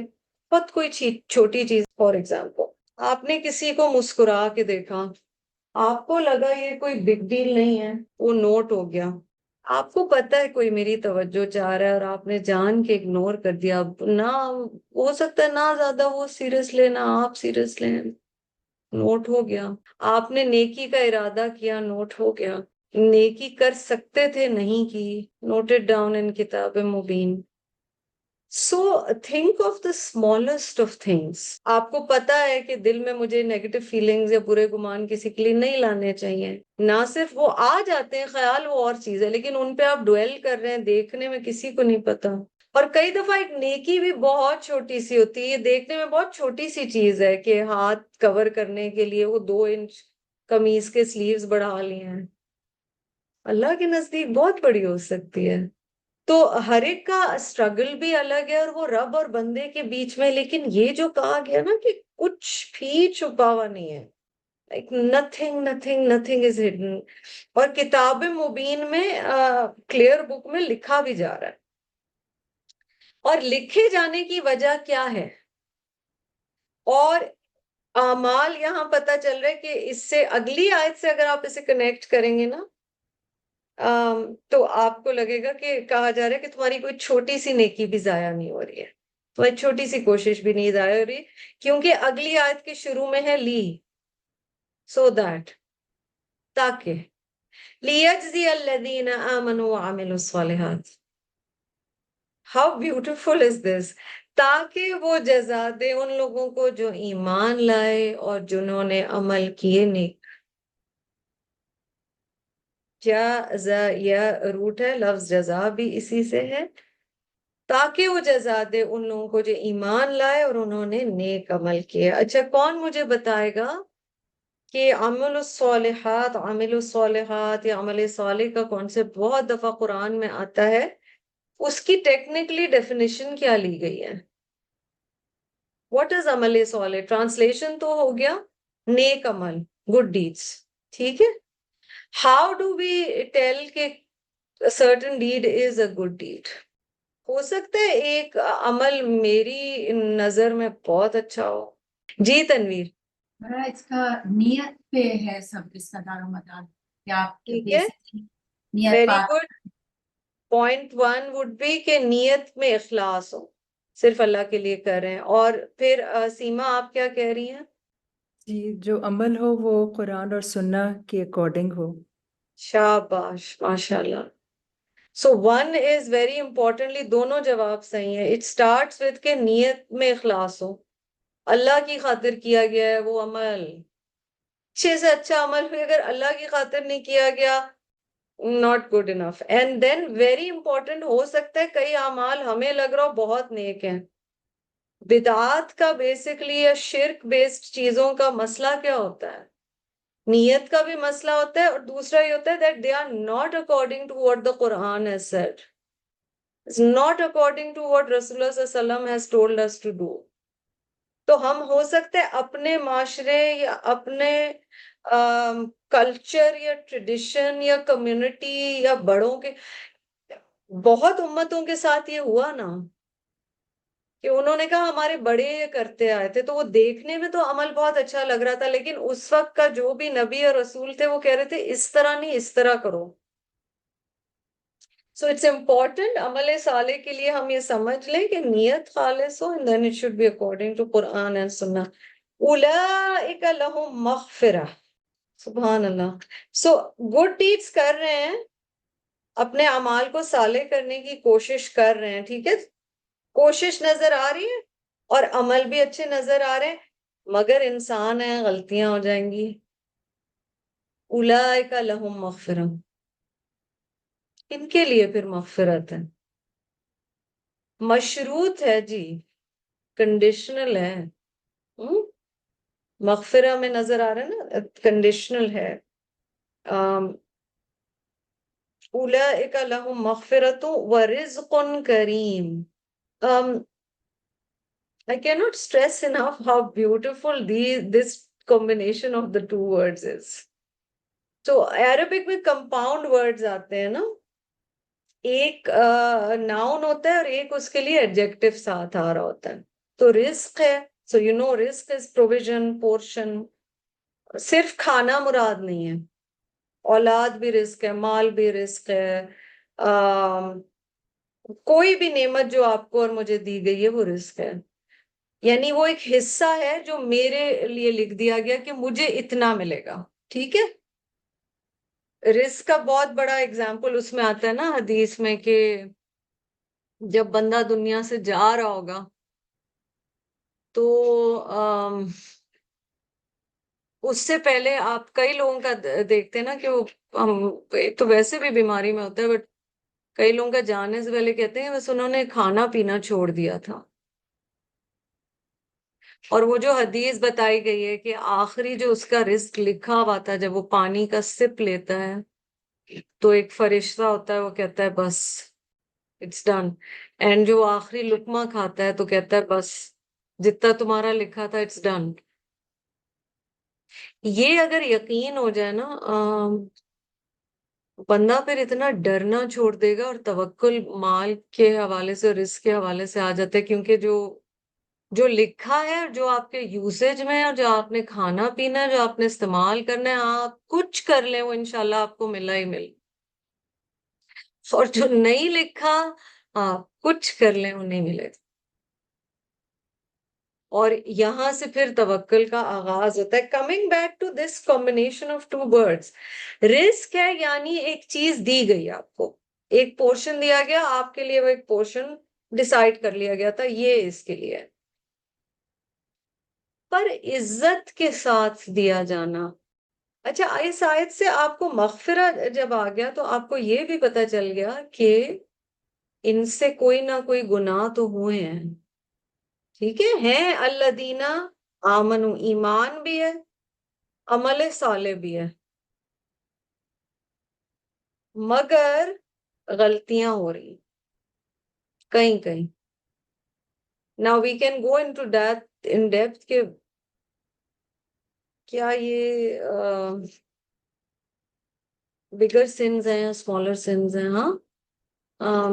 بہت کوئی چھوٹی چیز. فار ایگزامپل، آپ نے کسی کو مسکرا کے دیکھا، آپ کو لگا یہ کوئی بگ ڈیل نہیں ہے، وہ نوٹ ہو گیا. آپ کو پتا ہے کوئی میری توجہ چاہ رہا ہے اور آپ نے جان کے اگنور کر دیا. نہ ہو سکتا ہے نہ زیادہ وہ سیریس لے نہ آپ سیریس لیں، نوٹ ہو گیا. آپ نے نیکی کا ارادہ کیا، نوٹ ہو گیا. نیکی کر سکتے تھے، نہیں کی، نوٹڈ ڈاؤن ان کتاب مبین. So think of the smallest of things. آپ کو پتا ہے کہ دل میں مجھے نیگیٹو فیلنگز یا برے گمان کسی کے لیے نہیں لانے چاہیے. نہ صرف وہ آ جاتے ہیں، خیال وہ اور چیز ہے، لیکن ان پہ آپ ڈویل کر رہے ہیں، دیکھنے میں کسی کو نہیں پتا. اور کئی دفعہ ایک نیکی بھی بہت چھوٹی سی ہوتی ہے، یہ دیکھنے میں بہت چھوٹی سی چیز ہے کہ ہاتھ کور کرنے کے لیے وہ 2 انچ قمیض کے سلیوز بڑھا لیے ہیں، اللہ کے نزدیک بہت بڑی ہو سکتی ہے. تو ہر ایک کا اسٹرگل بھی الگ ہے، اور وہ رب اور بندے کے بیچ میں. لیکن یہ جو کہا گیا نا کہ کچھ بھی چھپا ہوا نہیں ہے، like nothing is hidden. اور کتاب مبین میں کلیئر بک میں لکھا بھی جا رہا ہے. اور لکھے جانے کی وجہ کیا ہے؟ اور اعمال یہاں پتہ چل رہا ہے کہ اس سے اگلی آیت سے اگر آپ اسے کنیکٹ کریں گے نا، تو آپ کو لگے گا کہ کہا جا رہا ہے کہ تمہاری کوئی چھوٹی سی نیکی بھی ضائع نہیں ہو رہی ہے، تمہاری چھوٹی سی کوشش بھی نہیں ضائع ہو رہی. کیونکہ اگلی آیت کے شروع میں ہے لی، سو دیٹ، تاکہ، لیجزی الذین آمنوا وعملوا الصالحات. ہاؤ بیوٹیفل از دس! تاکہ وہ جزا دے ان لوگوں کو جو ایمان لائے اور جنہوں نے عمل کیے نیک. یا روٹ ہے، لفظ جزا بھی اسی سے ہے. تاکہ وہ جزا دے ان لوگوں کو جو ایمان لائے اور انہوں نے نیک عمل کیے. اچھا، کون مجھے بتائے گا کہ عمل الصالحات یا عمل صالح کا کانسیپٹ بہت دفعہ قرآن میں آتا ہے، اس کی ٹیکنیکلی ڈیفینیشن کیا لی گئی ہے؟ واٹ از عمل صالح؟ ٹرانسلیشن تو ہو گیا نیک عمل، گڈ ڈیڈس. ٹھیک ہے، ہاؤ ڈو وی ٹیل کہ certain deed is a good deed؟ ہو سکتا ہے ایک عمل میری نظر میں بہت اچھا ہو. جی تنویر. اس کا نیت پہ ہے سب اس کا دار و مدار. کہ آپ کے ٹھیک ہے، بیسکلی نیت ویری پاک. گڈ. پوائنٹ 1 وڈ بی کہ نیت میں اخلاص ہو، صرف اللہ کے لیے کر رہے ہیں. اور پھر سیما آپ کیا کہہ رہی ہیں؟ جی، جو عمل ہو وہ قرآن اور سنہ کے اکارڈنگ ہو. شاباش، ماشاء اللہ. سو 1 از ویری امپورٹنٹلی، دونوں جواب صحیح ہیں. اٹ اسٹارٹس وتھ کہ نیت میں اخلاص ہو، اللہ کی خاطر کیا گیا ہے وہ عمل. اچھے سے اچھا عمل بھی اگر اللہ کی خاطر نہیں کیا گیا، not good enough. And then very important، ہو سکتا ہے کئی اعمال ہمیں لگ رہا ہو بہت نیک ہیں. بدعات کا بیسکلی یا شرک بیسڈ چیزوں کا مسئلہ کیا ہوتا ہے؟ نیت کا بھی مسئلہ ہوتا ہے، اور دوسرا یہ ہوتا ہے that they are not according to what the Quran has said. It's not according to what Rasulullah صلی اللہ علیہ وسلم has told us to do. تو ہم ہو سکتے ہیں اپنے معاشرے یا اپنے کلچر یا ٹریڈیشن یا کمیونٹی یا بڑوں کے، بہت امتوں کے ساتھ یہ ہوا نا کہ انہوں نے کہا ہمارے بڑے یہ کرتے آئے تھے، تو وہ دیکھنے میں تو عمل بہت اچھا لگ رہا تھا، لیکن اس وقت کا جو بھی نبی اور رسول تھے وہ کہہ رہے تھے اس طرح نہیں، اس طرح کرو. سو اٹس امپورٹنٹ عمل صالح کے لیے ہم یہ سمجھ لیں کہ نیت خالص ہو، and then it should be according to Quran and Sunnah. اولئک لہم مغفرہ. سبحان اللہ. سو گڈ ڈیڈس کر رہے ہیں، اپنے اعمال کو صالح کرنے کی کوشش کر رہے ہیں، ٹھیک ہے، کوشش نظر آ رہی ہے اور عمل بھی اچھے نظر آ رہے ہیں، مگر انسان ہیں، غلطیاں ہو جائیں گی. اولئک لہم مغفرہ، ان کے لیے پھر مغفرت ہے، مشروط ہے جی، کنڈیشنل ہے. مغفرہ میں نظر آ رہا ہے نا، کنڈیشنل ہے. اولئک لہم مغفرۃ ورزق کریم. I cannot stress enough how beautiful this combination of the two words is. تو عربک میں compound words آتے ہیں نا، ایک ناؤن ہوتا ہے اور ایک اس کے لیے ایڈجیکٹو ساتھ آ رہا ہوتا ہے. تو رزق ہے، so you know رزق is provision, portion. صرف کھانا مراد نہیں ہے، اولاد بھی رزق ہے، مال بھی رزق ہے، کوئی بھی نعمت جو آپ کو اور مجھے دی گئی ہے وہ رزق ہے. یعنی وہ ایک حصہ ہے جو میرے لیے لکھ دیا گیا کہ مجھے اتنا ملے گا، ٹھیک ہے. رزق کا بہت بڑا اگزامپل اس میں آتا ہے نا حدیث میں کہ جب بندہ دنیا سے جا رہا ہوگا تو اس سے پہلے آپ کئی لوگوں کا دیکھتے ہیں نا کہ وہ ایک تو ویسے بھی بیماری میں ہوتا ہے، بٹ کئی لوگوں کا جانے سے پہلے کہتے ہیں بس انہوں نے کھانا پینا چھوڑ دیا تھا. اور وہ جو حدیث بتائی گئی ہے کہ آخری جو اس کا رزق لکھا ہوا تھا، جب وہ پانی کا سپ لیتا ہے تو ایک فرشتہ ہوتا ہے، وہ کہتا ہے بس اٹس ڈن. اینڈ جو آخری لقمہ کھاتا ہے تو کہتا ہے بس جتنا تمہارا لکھا تھا اٹس ڈن. یہ اگر یقین ہو جائے نا، بندہ پھر اتنا ڈرنا چھوڑ دے گا اور توکل مال کے حوالے سے اور رزق کے حوالے سے آ جاتا ہے، کیونکہ جو لکھا ہے، جو آپ کے یوسیج میں ہے، جو آپ نے کھانا پینا ہے، جو آپ نے استعمال کرنا ہے، آپ کچھ کر لیں وہ انشاءاللہ آپ کو ملا ہی مل. اور جو نہیں لکھا آپ کچھ کر لیں وہ نہیں ملے. اور یہاں سے پھر توکل کا آغاز ہوتا ہے. Coming back to this combination of two words, رزق ہے یعنی ایک چیز دی گئی آپ کو، ایک پورشن دیا گیا آپ کے لیے، وہ ایک پورشن ڈیسائیڈ کر لیا گیا تھا یہ اس کے لیے، پر عزت کے ساتھ دیا جانا. اچھا، اس آیت سے آپ کو مغفرہ جب آ گیا تو آپ کو یہ بھی پتہ چل گیا کہ ان سے کوئی نہ کوئی گناہ تو ہوئے ہیں، ٹھیک ہے، ہیں الذین آمنوا، ایمان بھی ہے، عمل صالح بھی ہے، مگر غلطیاں ہو رہی کہیں کہیں. Now we can go into that in depth کہ کیا یہ بگر سنز ہیں یا اسمالر سنز ہیں. ہاں،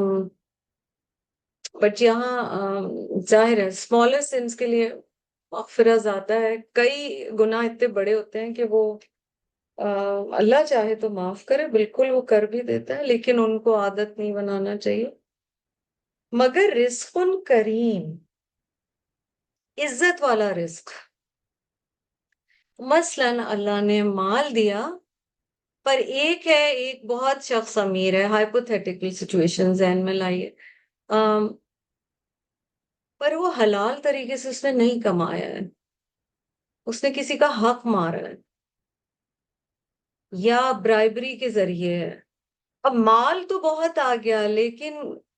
بٹ یہاں ظاہر ہے اسمالر سنز کے لیے مغفرہ زیادہ ہے. کئی گناہ اتنے بڑے ہوتے ہیں کہ وہ اللہ چاہے تو معاف کرے، بالکل وہ کر بھی دیتا ہے، لیکن ان کو عادت نہیں بنانا چاہیے. مگر رزق کریم، عزت والا رزق. مثلاً اللہ نے مال دیا، پر ایک بہت شخص امیر ہے، ہائپوتھیٹیکل سچویشن ذہن میں لائیے، پر وہ حلال طریقے سے اس نے نہیں کمایا ہے، اس نے کسی کا حق مارا ہے یا برائبری کے ذریعے ہے. اب مال تو بہت آ گیا لیکن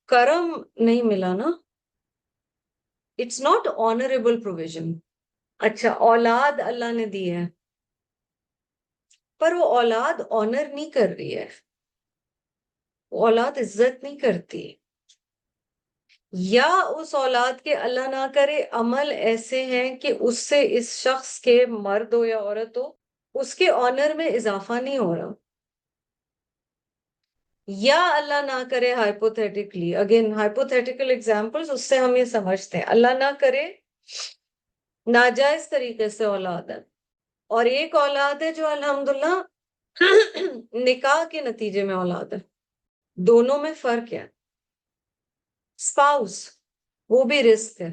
کرم نہیں ملا نا. It's not honourable provision. اچھا اولاد اللہ نے دی ہے، پر وہ اولاد آنر نہیں کر رہی ہے، وہ اولاد عزت نہیں کرتی، یا اس اولاد کے اللہ نہ کرے عمل ایسے ہیں کہ اس سے اس شخص کے، مرد ہو یا عورت ہو، اس کے آنر میں اضافہ نہیں ہو رہا. یا اللہ نہ کرے ہائپوتھیٹیکلی، اگین ہائپوتھیٹیکل ایگزامپلس، اس سے ہم یہ سمجھتے ہیں اللہ نہ کرے ناجائز طریقے سے اولاد ہے، اور ایک اولاد ہے جو الحمدللہ نکاح کے نتیجے میں اولاد ہے. دونوں میں فرق ہے. اسپاؤس وہ بھی رزق ہے،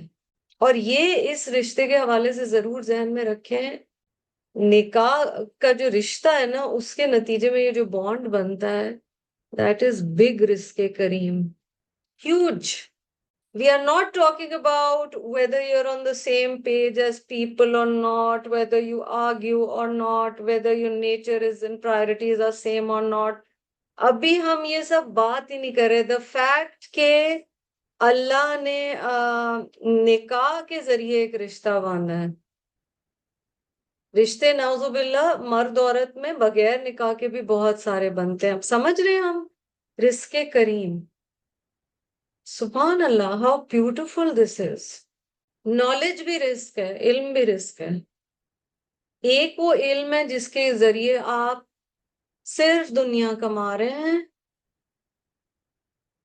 اور یہ اس رشتے کے حوالے سے ضرور ذہن میں رکھیں. نکاح کا جو رشتہ ہے نا، اس کے نتیجے میں یہ جو بانڈ بنتا ہے، that is big رزق کریم، huge. We are not talking about whether you're on the same page as people or not, whether you argue or not, whether your nature is and priorities are same or not. ابھی ہم یہ سب بات ہی نہیں کر رہے. The fact کہ اللہ نے نکاح کے ذریعے ایک رشتہ باندھا ہے. رشتے نعوذ باللہ مرد عورت میں بغیر نکاح کے بھی بہت سارے بنتے ہیں. سمجھ رہے ہیں ہم رزق کریم؟ سبحان اللہ، how beautiful this is. Knowledge بھی رزق ہے، علم بھی رزق ہے. ایک وہ علم ہے جس کے ذریعے آپ صرف دنیا کما رہے ہیں،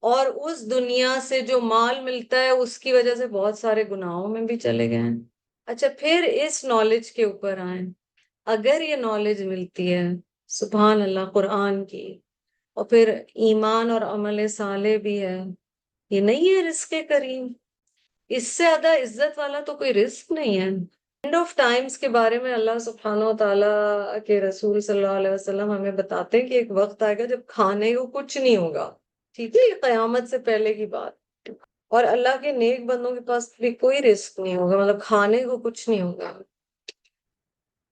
اور اس دنیا سے جو مال ملتا ہے اس کی وجہ سے بہت سارے گناہوں میں بھی چلے گئے ہیں. اچھا پھر اس نالج کے اوپر آئیں. اگر یہ نالج ملتی ہے سبحان اللہ قرآن کی، اور پھر ایمان اور عمل صالح بھی ہے، یہ نہیں ہے رزق کریم؟ اس سے زیادہ عزت والا تو کوئی رزق نہیں ہے. اینڈ آف ٹائمز کے بارے میں اللہ سبحانہ و تعالیٰ کے رسول صلی اللہ علیہ وسلم ہمیں بتاتے ہیں کہ ایک وقت آئے گا جب کھانے کو کچھ نہیں ہوگا. ٹھیک ہے، یہ قیامت سے پہلے کی بات. اور اللہ کے نیک بندوں کے پاس بھی کوئی رزق نہیں ہوگا، مطلب کھانے کو کچھ نہیں ہوگا.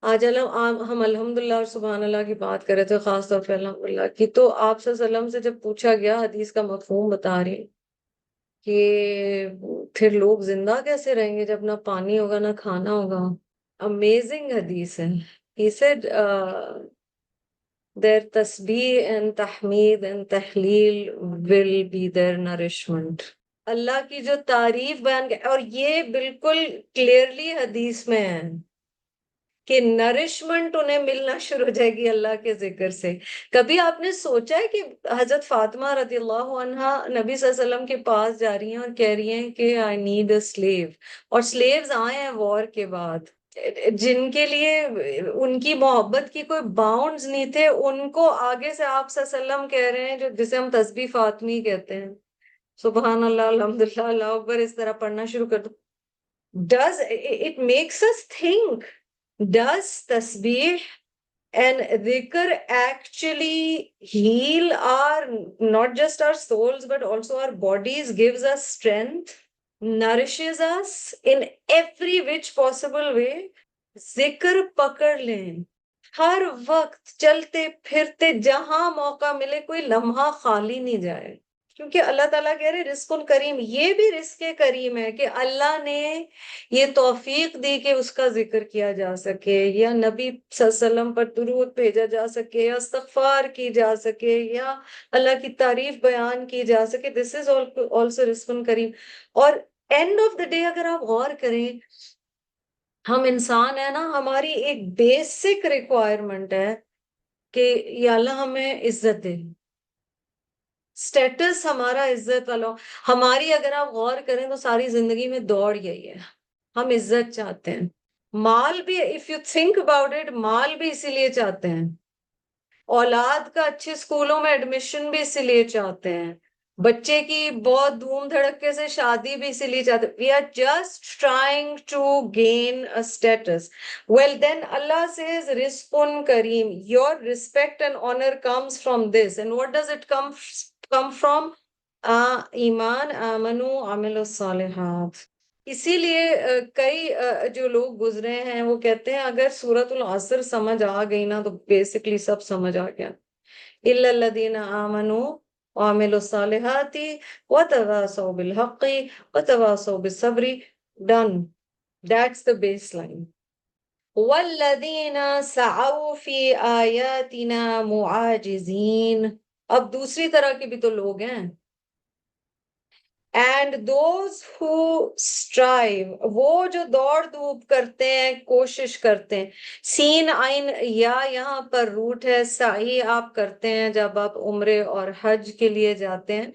آج ہم الحمدللہ اور سبحان اللہ کی بات کر رہے تھے، خاص طور پہ الحمدللہ کی. تو آپ صلی اللہ علیہ وسلم سے جب پوچھا گیا، حدیث کا مفہوم بتا رہے کہ پھر لوگ زندہ کیسے رہیں گے جب نہ پانی ہوگا نہ کھانا ہوگا. امیزنگ حدیث ہے. He said their tasbih and tahmeed and tahleel will be their nourishment. اللہ کی جو تعریف بیان، اور یہ بالکل کلیئرلی حدیث میں ہے کہ نرشمنٹ انہیں ملنا شروع ہو جائے گی اللہ کے ذکر سے. کبھی آپ نے سوچا ہے کہ حضرت فاطمہ رضی اللہ عنہا نبی صلی اللہ علیہ وسلم کے پاس جا رہی ہیں اور کہہ رہی ہیں کہ آئی نیڈ اے سلیو، اور سلیوز آئے ہیں وار کے بعد، جن کے لیے ان کی محبت کی کوئی باؤنڈز نہیں تھے، ان کو آگے سے آپ صلی اللہ علیہ وسلم کہہ رہے ہیں، جو جسے ہم تسبیح فاطمی کہتے ہیں. سبحان اللہ، الحمدللہ، اللہ اکبر، اس طرح پڑھنا شروع کر دو. Does it makes us think, does tasbih and dhikr actually heal our, not just our souls but also our bodies, gives us strength, nourishes us in every which possible way? ذکر پکڑ لیں، ہر وقت چلتے پھرتے جہاں موقع ملے کوئی لمحہ خالی نہیں جائے. کیونکہ اللہ تعالیٰ کہہ رہے رزق کریم. یہ بھی رزق کریم ہے کہ اللہ نے یہ توفیق دی کہ اس کا ذکر کیا جا سکے، یا نبی صلی اللہ علیہ وسلم پر درود بھیجا جا سکے، یا استغفار کی جا سکے، یا اللہ کی تعریف بیان کی جا سکے. دس از آلسو رزق کریم. اور اینڈ آف دا ڈے اگر آپ غور کریں، ہم انسان ہیں نا، ہماری ایک بیسک ریکوائرمنٹ ہے کہ یا اللہ ہمیں عزت دے، سٹیٹس ہمارا عزت والا. ہماری اگر آپ غور کریں تو ساری زندگی میں دوڑ یہی ہے، ہم عزت چاہتے ہیں. مال بھی، if you think about it، مال بھی اسی لیے چاہتے ہیں اولاد کا اچھے اسکولوں میں ایڈمیشن بھی اسی لیے چاہتے ہیں, بچے کی بہت دھوم دھڑکے سے شادی بھی اسی لیے چاہتے ہیں. We are just trying to gain a status. Well then Allah says رزق کریم, your respect and honor comes from this. And what does it come from? ایمان, آمنو, عملوا الصالحات. اسی لیے کئی جو لوگ گزرے ہیں وہ کہتے ہیں اگر سورۃ العصر سمجھ آ گئی نا تو بیسکلی سب سمجھ آ گیا. الا الذین آمنوا وعملوا الصالحات وتواصوا بالحق وتواصوا بالصبر. Done. That's the baseline. والذین سعوا فی آیاتنا معاجزین. اب دوسری طرح کے بھی تو لوگ ہیں. And those who strive, وہ جو دوڑ دھوپ کرتے ہیں, کوشش کرتے ہیں. سین عین یا یہاں پر روٹ ہے, سعی آپ کرتے ہیں جب آپ عمرے اور حج کے لیے جاتے ہیں,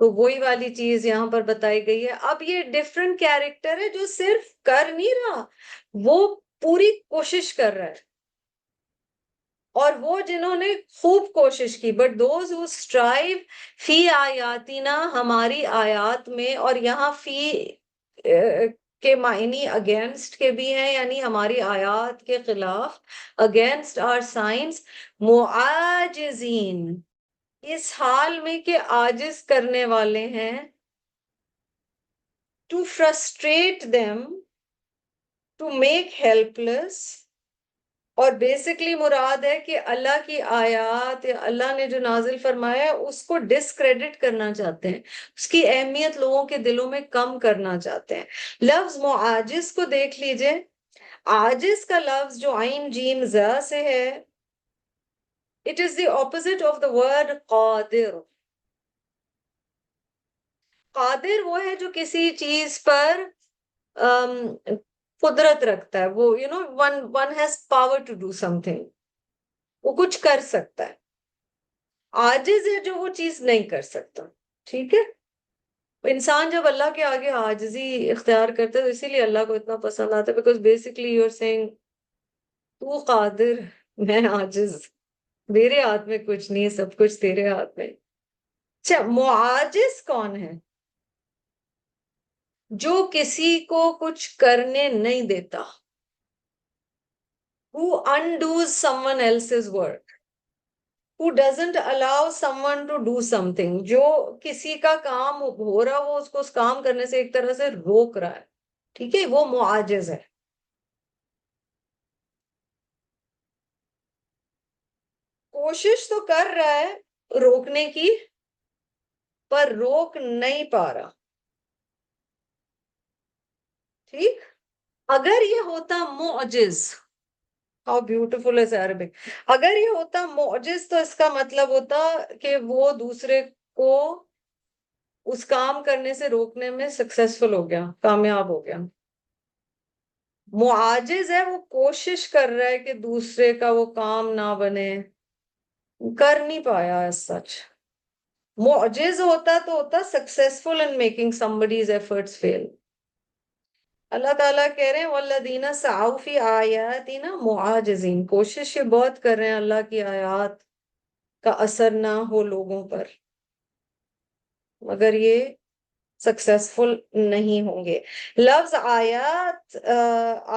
تو وہی والی چیز یہاں پر بتائی گئی ہے. اب یہ ڈفرنٹ کیریکٹر ہے جو صرف کر نہیں رہا, وہ پوری کوشش کر رہا ہے. اور وہ جنہوں نے خوب کوشش کی, بٹ دوز ہو اسٹرائیو فی آیاتنا, ہماری آیات میں, اور یہاں فی کے معنی اگینسٹ کے بھی ہیں, یعنی ہماری آیات کے خلاف, اگینسٹ آر سائنس, معاجزین, اس حال میں کہ عاجز کرنے والے ہیں, to frustrate them, to make helpless. اور بیسکلی مراد ہے کہ اللہ کی آیات یا اللہ نے جو نازل فرمایا ہے اس کو ڈسکریڈٹ کرنا چاہتے ہیں, اس کی اہمیت لوگوں کے دلوں میں کم کرنا چاہتے ہیں. لفظ معاجز کو دیکھ لیجئے, عاجز کا لفظ جو عین جیم زا سے ہے, it is the opposite of the word قادر. قادر وہ ہے جو کسی چیز پر قدرت رکھتا ہے, وہ one has power to do something, وہ کچھ کر سکتا ہے. عاجز ہے جو وہ چیز نہیں کر سکتا. ٹھیک ہے, انسان جب اللہ کے آگے عاجزی اختیار کرتا ہے تو اسی لیے اللہ کو اتنا پسند آتا ہے, because basically you are seeing تو قادر, میں عاجز, میرے ہاتھ میں کچھ نہیں, سب کچھ تیرے ہاتھ میں. اچھا, معاجز کون ہے؟ جو کسی کو کچھ کرنے نہیں دیتا. Who undoes someone else's work. Who doesn't allow someone to do something. جو کسی کا کام ہو رہا, وہ اس کو اس کام کرنے سے ایک طرح سے روک رہا ہے. ٹھیک ہے, وہ معاجز ہے. کوشش تو کر رہا ہے روکنے کی, پر روک نہیں پا رہا. ٹھیک, اگر یہ ہوتا معجز, how beautiful is Arabic, اگر یہ ہوتا معجز تو اس کا مطلب ہوتا کہ وہ دوسرے کو اس کام کرنے سے روکنے میں سکسیسفل ہو گیا, کامیاب ہو گیا. معاجز ہے, وہ کوشش کر رہا ہے کہ دوسرے کا وہ کام نہ بنے, کر نہیں پایا as such. معجز ہوتا تو ہوتا successful in making somebody's efforts fail. اللہ تعالیٰ کہہ رہے ہیں والذین سعوا فی آیاتنا معاجزین, کوشش یہ بہت کر رہے ہیں اللہ کی آیات کا اثر نہ ہو لوگوں پر, مگر یہ سکسیسفل نہیں ہوں گے. لفظ آیات,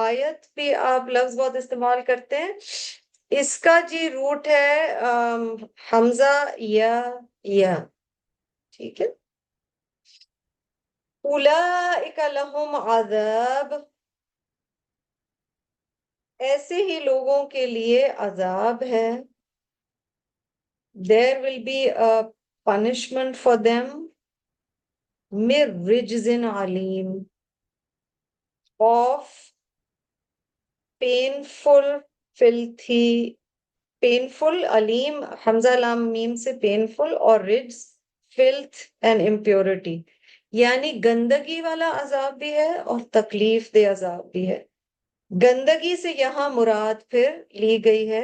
آیت بھی آپ لفظ بہت استعمال کرتے ہیں, اس کا جی روٹ ہے حمزہ یا. ٹھیک ہے, اولئک لہم عذاب, ایسے ہی لوگوں کے لیے عذاب ہے. There will be a punishment for them من رجز علیم, of painful, filthy, painful, علیم حمزہ لام میم سے painful, اور رجز filth and impurity, یعنی گندگی والا عذاب بھی ہے اور تکلیف دہ عذاب بھی ہے. گندگی سے یہاں مراد پھر لی گئی ہے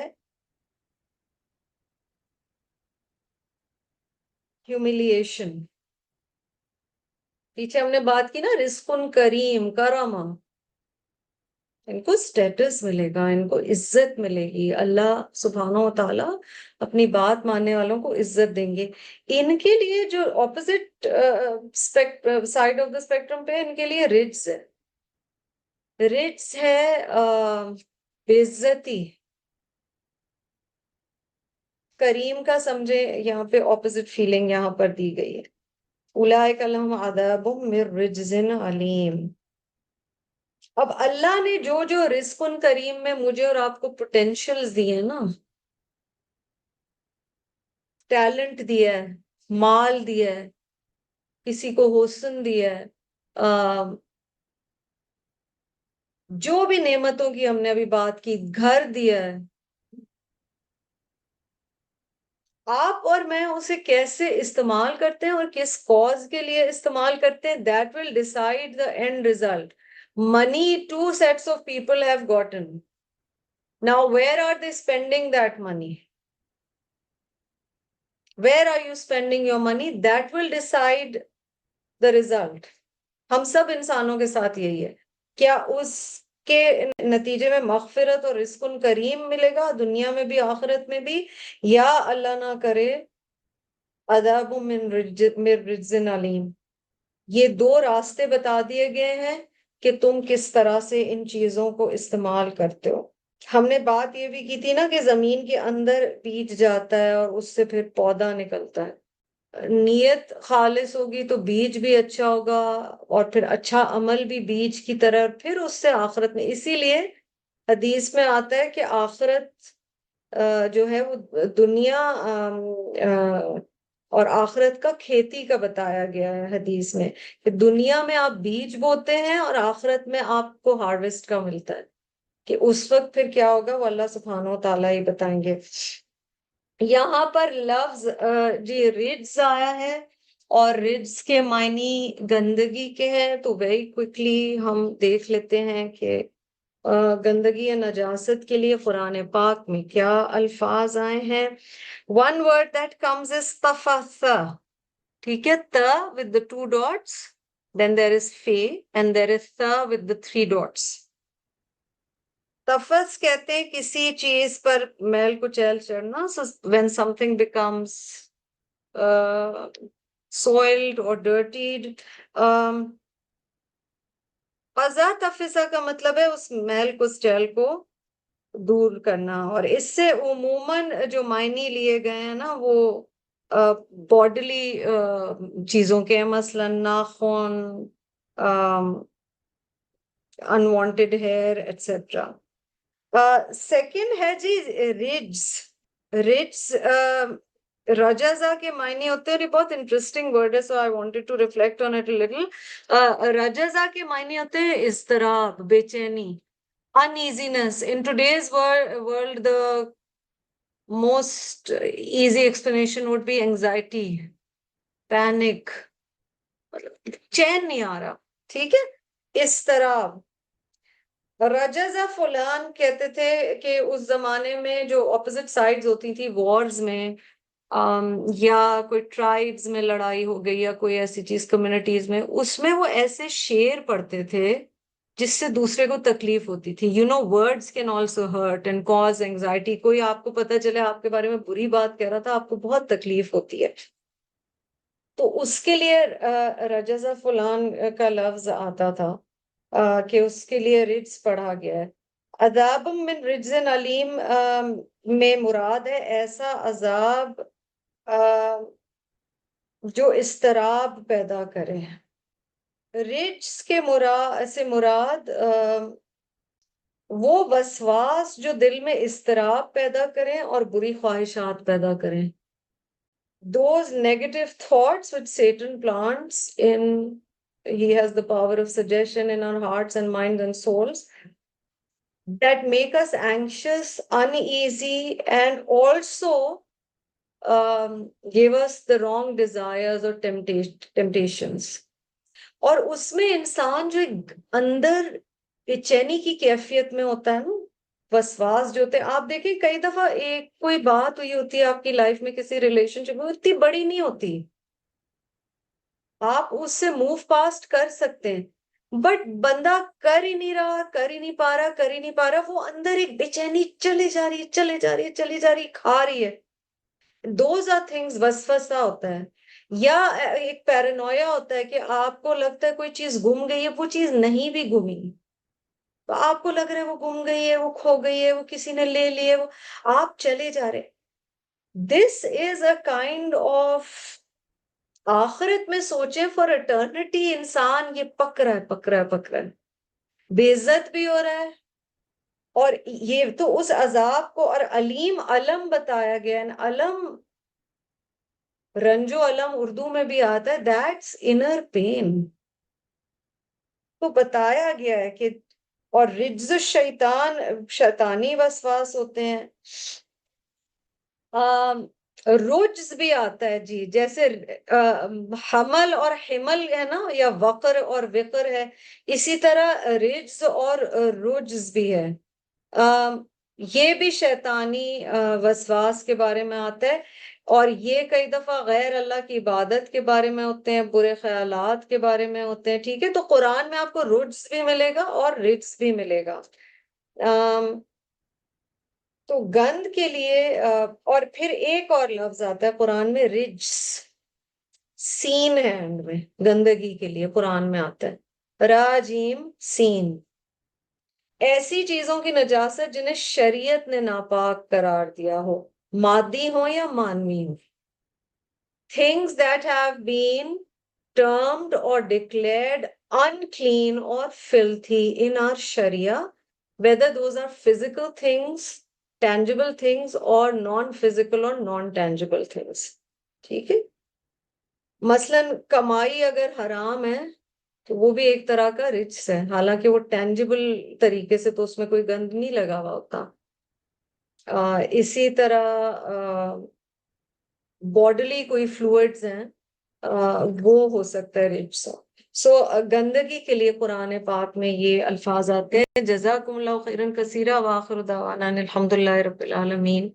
ہیوملیشن. پیچھے ہم نے بات کی نا رزق کریم, کرم, ان کو اسٹیٹس ملے گا، ان کو عزت ملے گی، اللہ سبحانہ و تعالیٰ اپنی بات ماننے والوں کو عزت دیں گے. ان کے لیے جو opposite side of the spectrum پہ، ان کے لیے رجس ہے. رجس ہے بے عزتی. کریم کا سمجھے یہاں پہ اپوزٹ فیلنگ یہاں پر دی گئی ہے. اولئک لہم عذاب من رجز علیم. اب اللہ نے جو جو رزق کریم میں مجھے اور آپ کو پوٹینشیلز دیے نا، ٹیلنٹ دیا ہے، مال دیا ہے، کسی کو حسن دیا ہے، جو بھی نعمتوں کی ہم نے ابھی بات کی، گھر دیا ہے، آپ اور میں اسے کیسے استعمال کرتے ہیں اور کس کاز کے لیے استعمال کرتے ہیں، that will decide the end result. Money, 2 sets of people have gotten. Now, where are they spending that money? Where are you spending your money? That will decide the result. ہم سب انسانوں کے ساتھ یہی ہے. کیا اس کے نتیجے میں مغفرت اور رزق کریم ملے گا دنیا میں بھی آخرت میں بھی، یا اللہ نہ کرے عذاب من رجز علیم. یہ 2 راستے بتا دیے گئے ہیں کہ تم کس طرح سے ان چیزوں کو استعمال کرتے ہو. ہم نے بات یہ بھی کی تھی نا کہ زمین کے اندر بیج جاتا ہے اور اس سے پھر پودا نکلتا ہے. نیت خالص ہوگی تو بیج بھی اچھا ہوگا، اور پھر اچھا عمل بھی بیج کی طرح، پھر اس سے آخرت میں. اسی لیے حدیث میں آتا ہے کہ آخرت جو ہے وہ دنیا اور آخرت کا کھیتی کا بتایا گیا ہے حدیث میں، کہ دنیا میں آپ بیج بوتے ہیں اور آخرت میں آپ کو ہارویسٹ کا ملتا ہے. کہ اس وقت پھر کیا ہوگا وہ اللہ سبحانہ و تعالیٰ ہی بتائیں گے. یہاں پر لفظ جی رجز آیا ہے، اور رجز کے معنی گندگی کے ہیں. تو ویری کوئکلی ہم دیکھ لیتے ہیں کہ گندگی یا نجاست کے لیے قرآن پاک میں کیا الفاظ آئے ہیں. One word that comes is تفث. ٹھیک ہے، تا with the 2 dots, then there is fe, and there is tha with the 3 dots. تفس کہتے ہیں کسی چیز پر میل کچیل چڑھنا. So when something becomes soiled or dirtied. قضا تفسا کا مطلب ہے اس میل کچیل کو دور کرنا، اور اس سے عموماً جو معنی لیے گئے ہیں نا وہ باڈلی چیزوں کے، مثلا ناخن، unwanted hair, etc. سیکنڈ ہے جی رجز. رجز رجزا کے معنی ہوتے ہیں، یہ بہت انٹرسٹنگ ورڈ ہے، so I wanted to reflect on it little. رجزا کے معنی ہوتے ہیں اضطراب، بے چینی، uneasiness. In today's world, the most easy explanation would be anxiety, panic. چین نہیں آ رہا. ٹھیک ہے، اضطراب. رجزہ فلان کہتے تھے کہ اس زمانے میں جو اپوزٹ سائڈز ہوتی تھی وارز میں، یا کوئی ٹرائبز میں لڑائی ہو گئی یا کوئی ایسی چیز کمیونٹیز میں، اس میں وہ ایسے شعر پڑھتے تھے جس سے دوسرے کو تکلیف ہوتی تھی. You know words can also hurt and cause anxiety. کوئی آپ کو پتہ چلے آپ کے بارے میں بری بات کہہ رہا تھا، آپ کو بہت تکلیف ہوتی ہے. تو اس کے لیے رجزہ فلان کا لفظ آتا تھا کہ اس کے لیے رجز پڑھا گیا ہے. عذاب من رجز علیم میں مراد ہے ایسا عذاب جو اضطراب پیدا کرے. رجز کے مراد وہ وسواس جو دل میں اضطراب پیدا کریں اور بری خواہشات پیدا کریں. Those negative thoughts which Satan plants in, he has the power of suggestion in our hearts and minds and souls, that make us anxious, uneasy, and also give us the wrong desires or temptations. اور اس میں انسان جو اندر بے چینی کی کیفیت میں ہوتا ہے نا، وسواس جو ہوتے ہیں. آپ دیکھیں کئی دفعہ ایک کوئی بات ہوئی ہوتی ہے آپ کی لائف میں کسی ریلیشن شپ میں، اتنی بڑی نہیں ہوتی، آپ اس سے موو پاسٹ کر سکتے ہیں، بٹ بندہ کر ہی نہیں رہا، کر ہی نہیں پا رہا، کر ہی نہیں پا رہا، وہ اندر ایک بے چینی چلے جا رہی ہے، چلے جا رہی ہے، چلی جا رہی ہے، کھا رہی ہے. Those are things. وسوسہ ہوتا ہے یا ایک پیرانویا ہوتا ہے کہ آپ کو لگتا ہے کوئی چیز گم گئی ہے، وہ چیز نہیں بھی گمی، تو آپ کو لگ رہا ہے وہ گم گئی ہے، وہ کھو گئی ہے، وہ کسی نے لے لی ہے، وہ آپ چلے جا رہے. دس از اے کائنڈ آف، آخرت میں سوچیں فار اٹرنٹی انسان یہ پک رہا ہے، پک رہا ہے، پک رہا ہے، بے عزت بھی ہو رہا ہے. اور یہ تو اس عذاب کو، اور علیم علم بتایا گیا ہے. علم، رنج و علم اردو میں بھی آتا ہے، دیٹس انر پین. تو بتایا گیا ہے کہ، اور رجز الشیطان، شیطانی وسواس ہوتے ہیں. رجز بھی آتا ہے جی، جیسے حمل اور حمل ہے نا، یا وقر اور وقر ہے، اسی طرح رجز اور رجز بھی ہے. یہ بھی شیطانی وسواس کے بارے میں آتا ہے، اور یہ کئی دفعہ غیر اللہ کی عبادت کے بارے میں ہوتے ہیں، برے خیالات کے بارے میں ہوتے ہیں. ٹھیک ہے، تو قرآن میں آپ کو رجز بھی ملے گا اور رجز بھی ملے گا. تو گند کے لیے اور پھر ایک اور لفظ آتا ہے قرآن میں، رجس، سین ہے اینڈ میں، گندگی کے لیے قرآن میں آتا ہے، راجیم سین. ایسی چیزوں کی نجاست جنہیں شریعت نے ناپاک قرار دیا ہو، مادی ہو یا مانوی ہو. Things that have been termed or declared unclean or filthy in our Sharia, whether those are physical things, tangible things, or non-physical or non-tangible things. ٹھیک ہے، مثلا کمائی اگر حرام ہے تو وہ بھی ایک طرح کا رجس ہے، حالانکہ وہ ٹینجیبل طریقے سے تو اس میں کوئی گند نہیں لگا ہوا ہوتا. اسی طرح باڈلی کوئی فلوئڈز ہیں، وہ ہو سکتا ہے رجس. سو گندگی کے لیے قرآن پاک میں یہ الفاظ آتے ہیں. جزاکم اللہ خیرا کثیرا، وآخر دعوانا الحمد للہ رب العالمین.